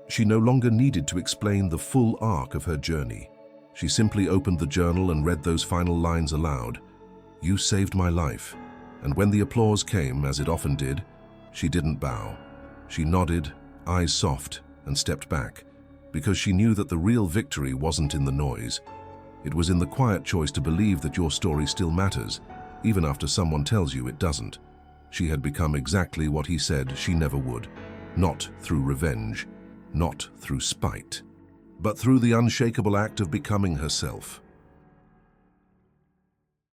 she no longer needed to explain the full arc of her journey. She simply opened the journal and read those final lines aloud. "You saved my life." And when the applause came, as it often did, she didn't bow. She nodded, eyes soft, and stepped back, because she knew that the real victory wasn't in the noise. It was in the quiet choice to believe that your story still matters, even after someone tells you it doesn't. She had become exactly what he said she never would. Not through revenge, not through spite, but through the unshakable act of becoming herself.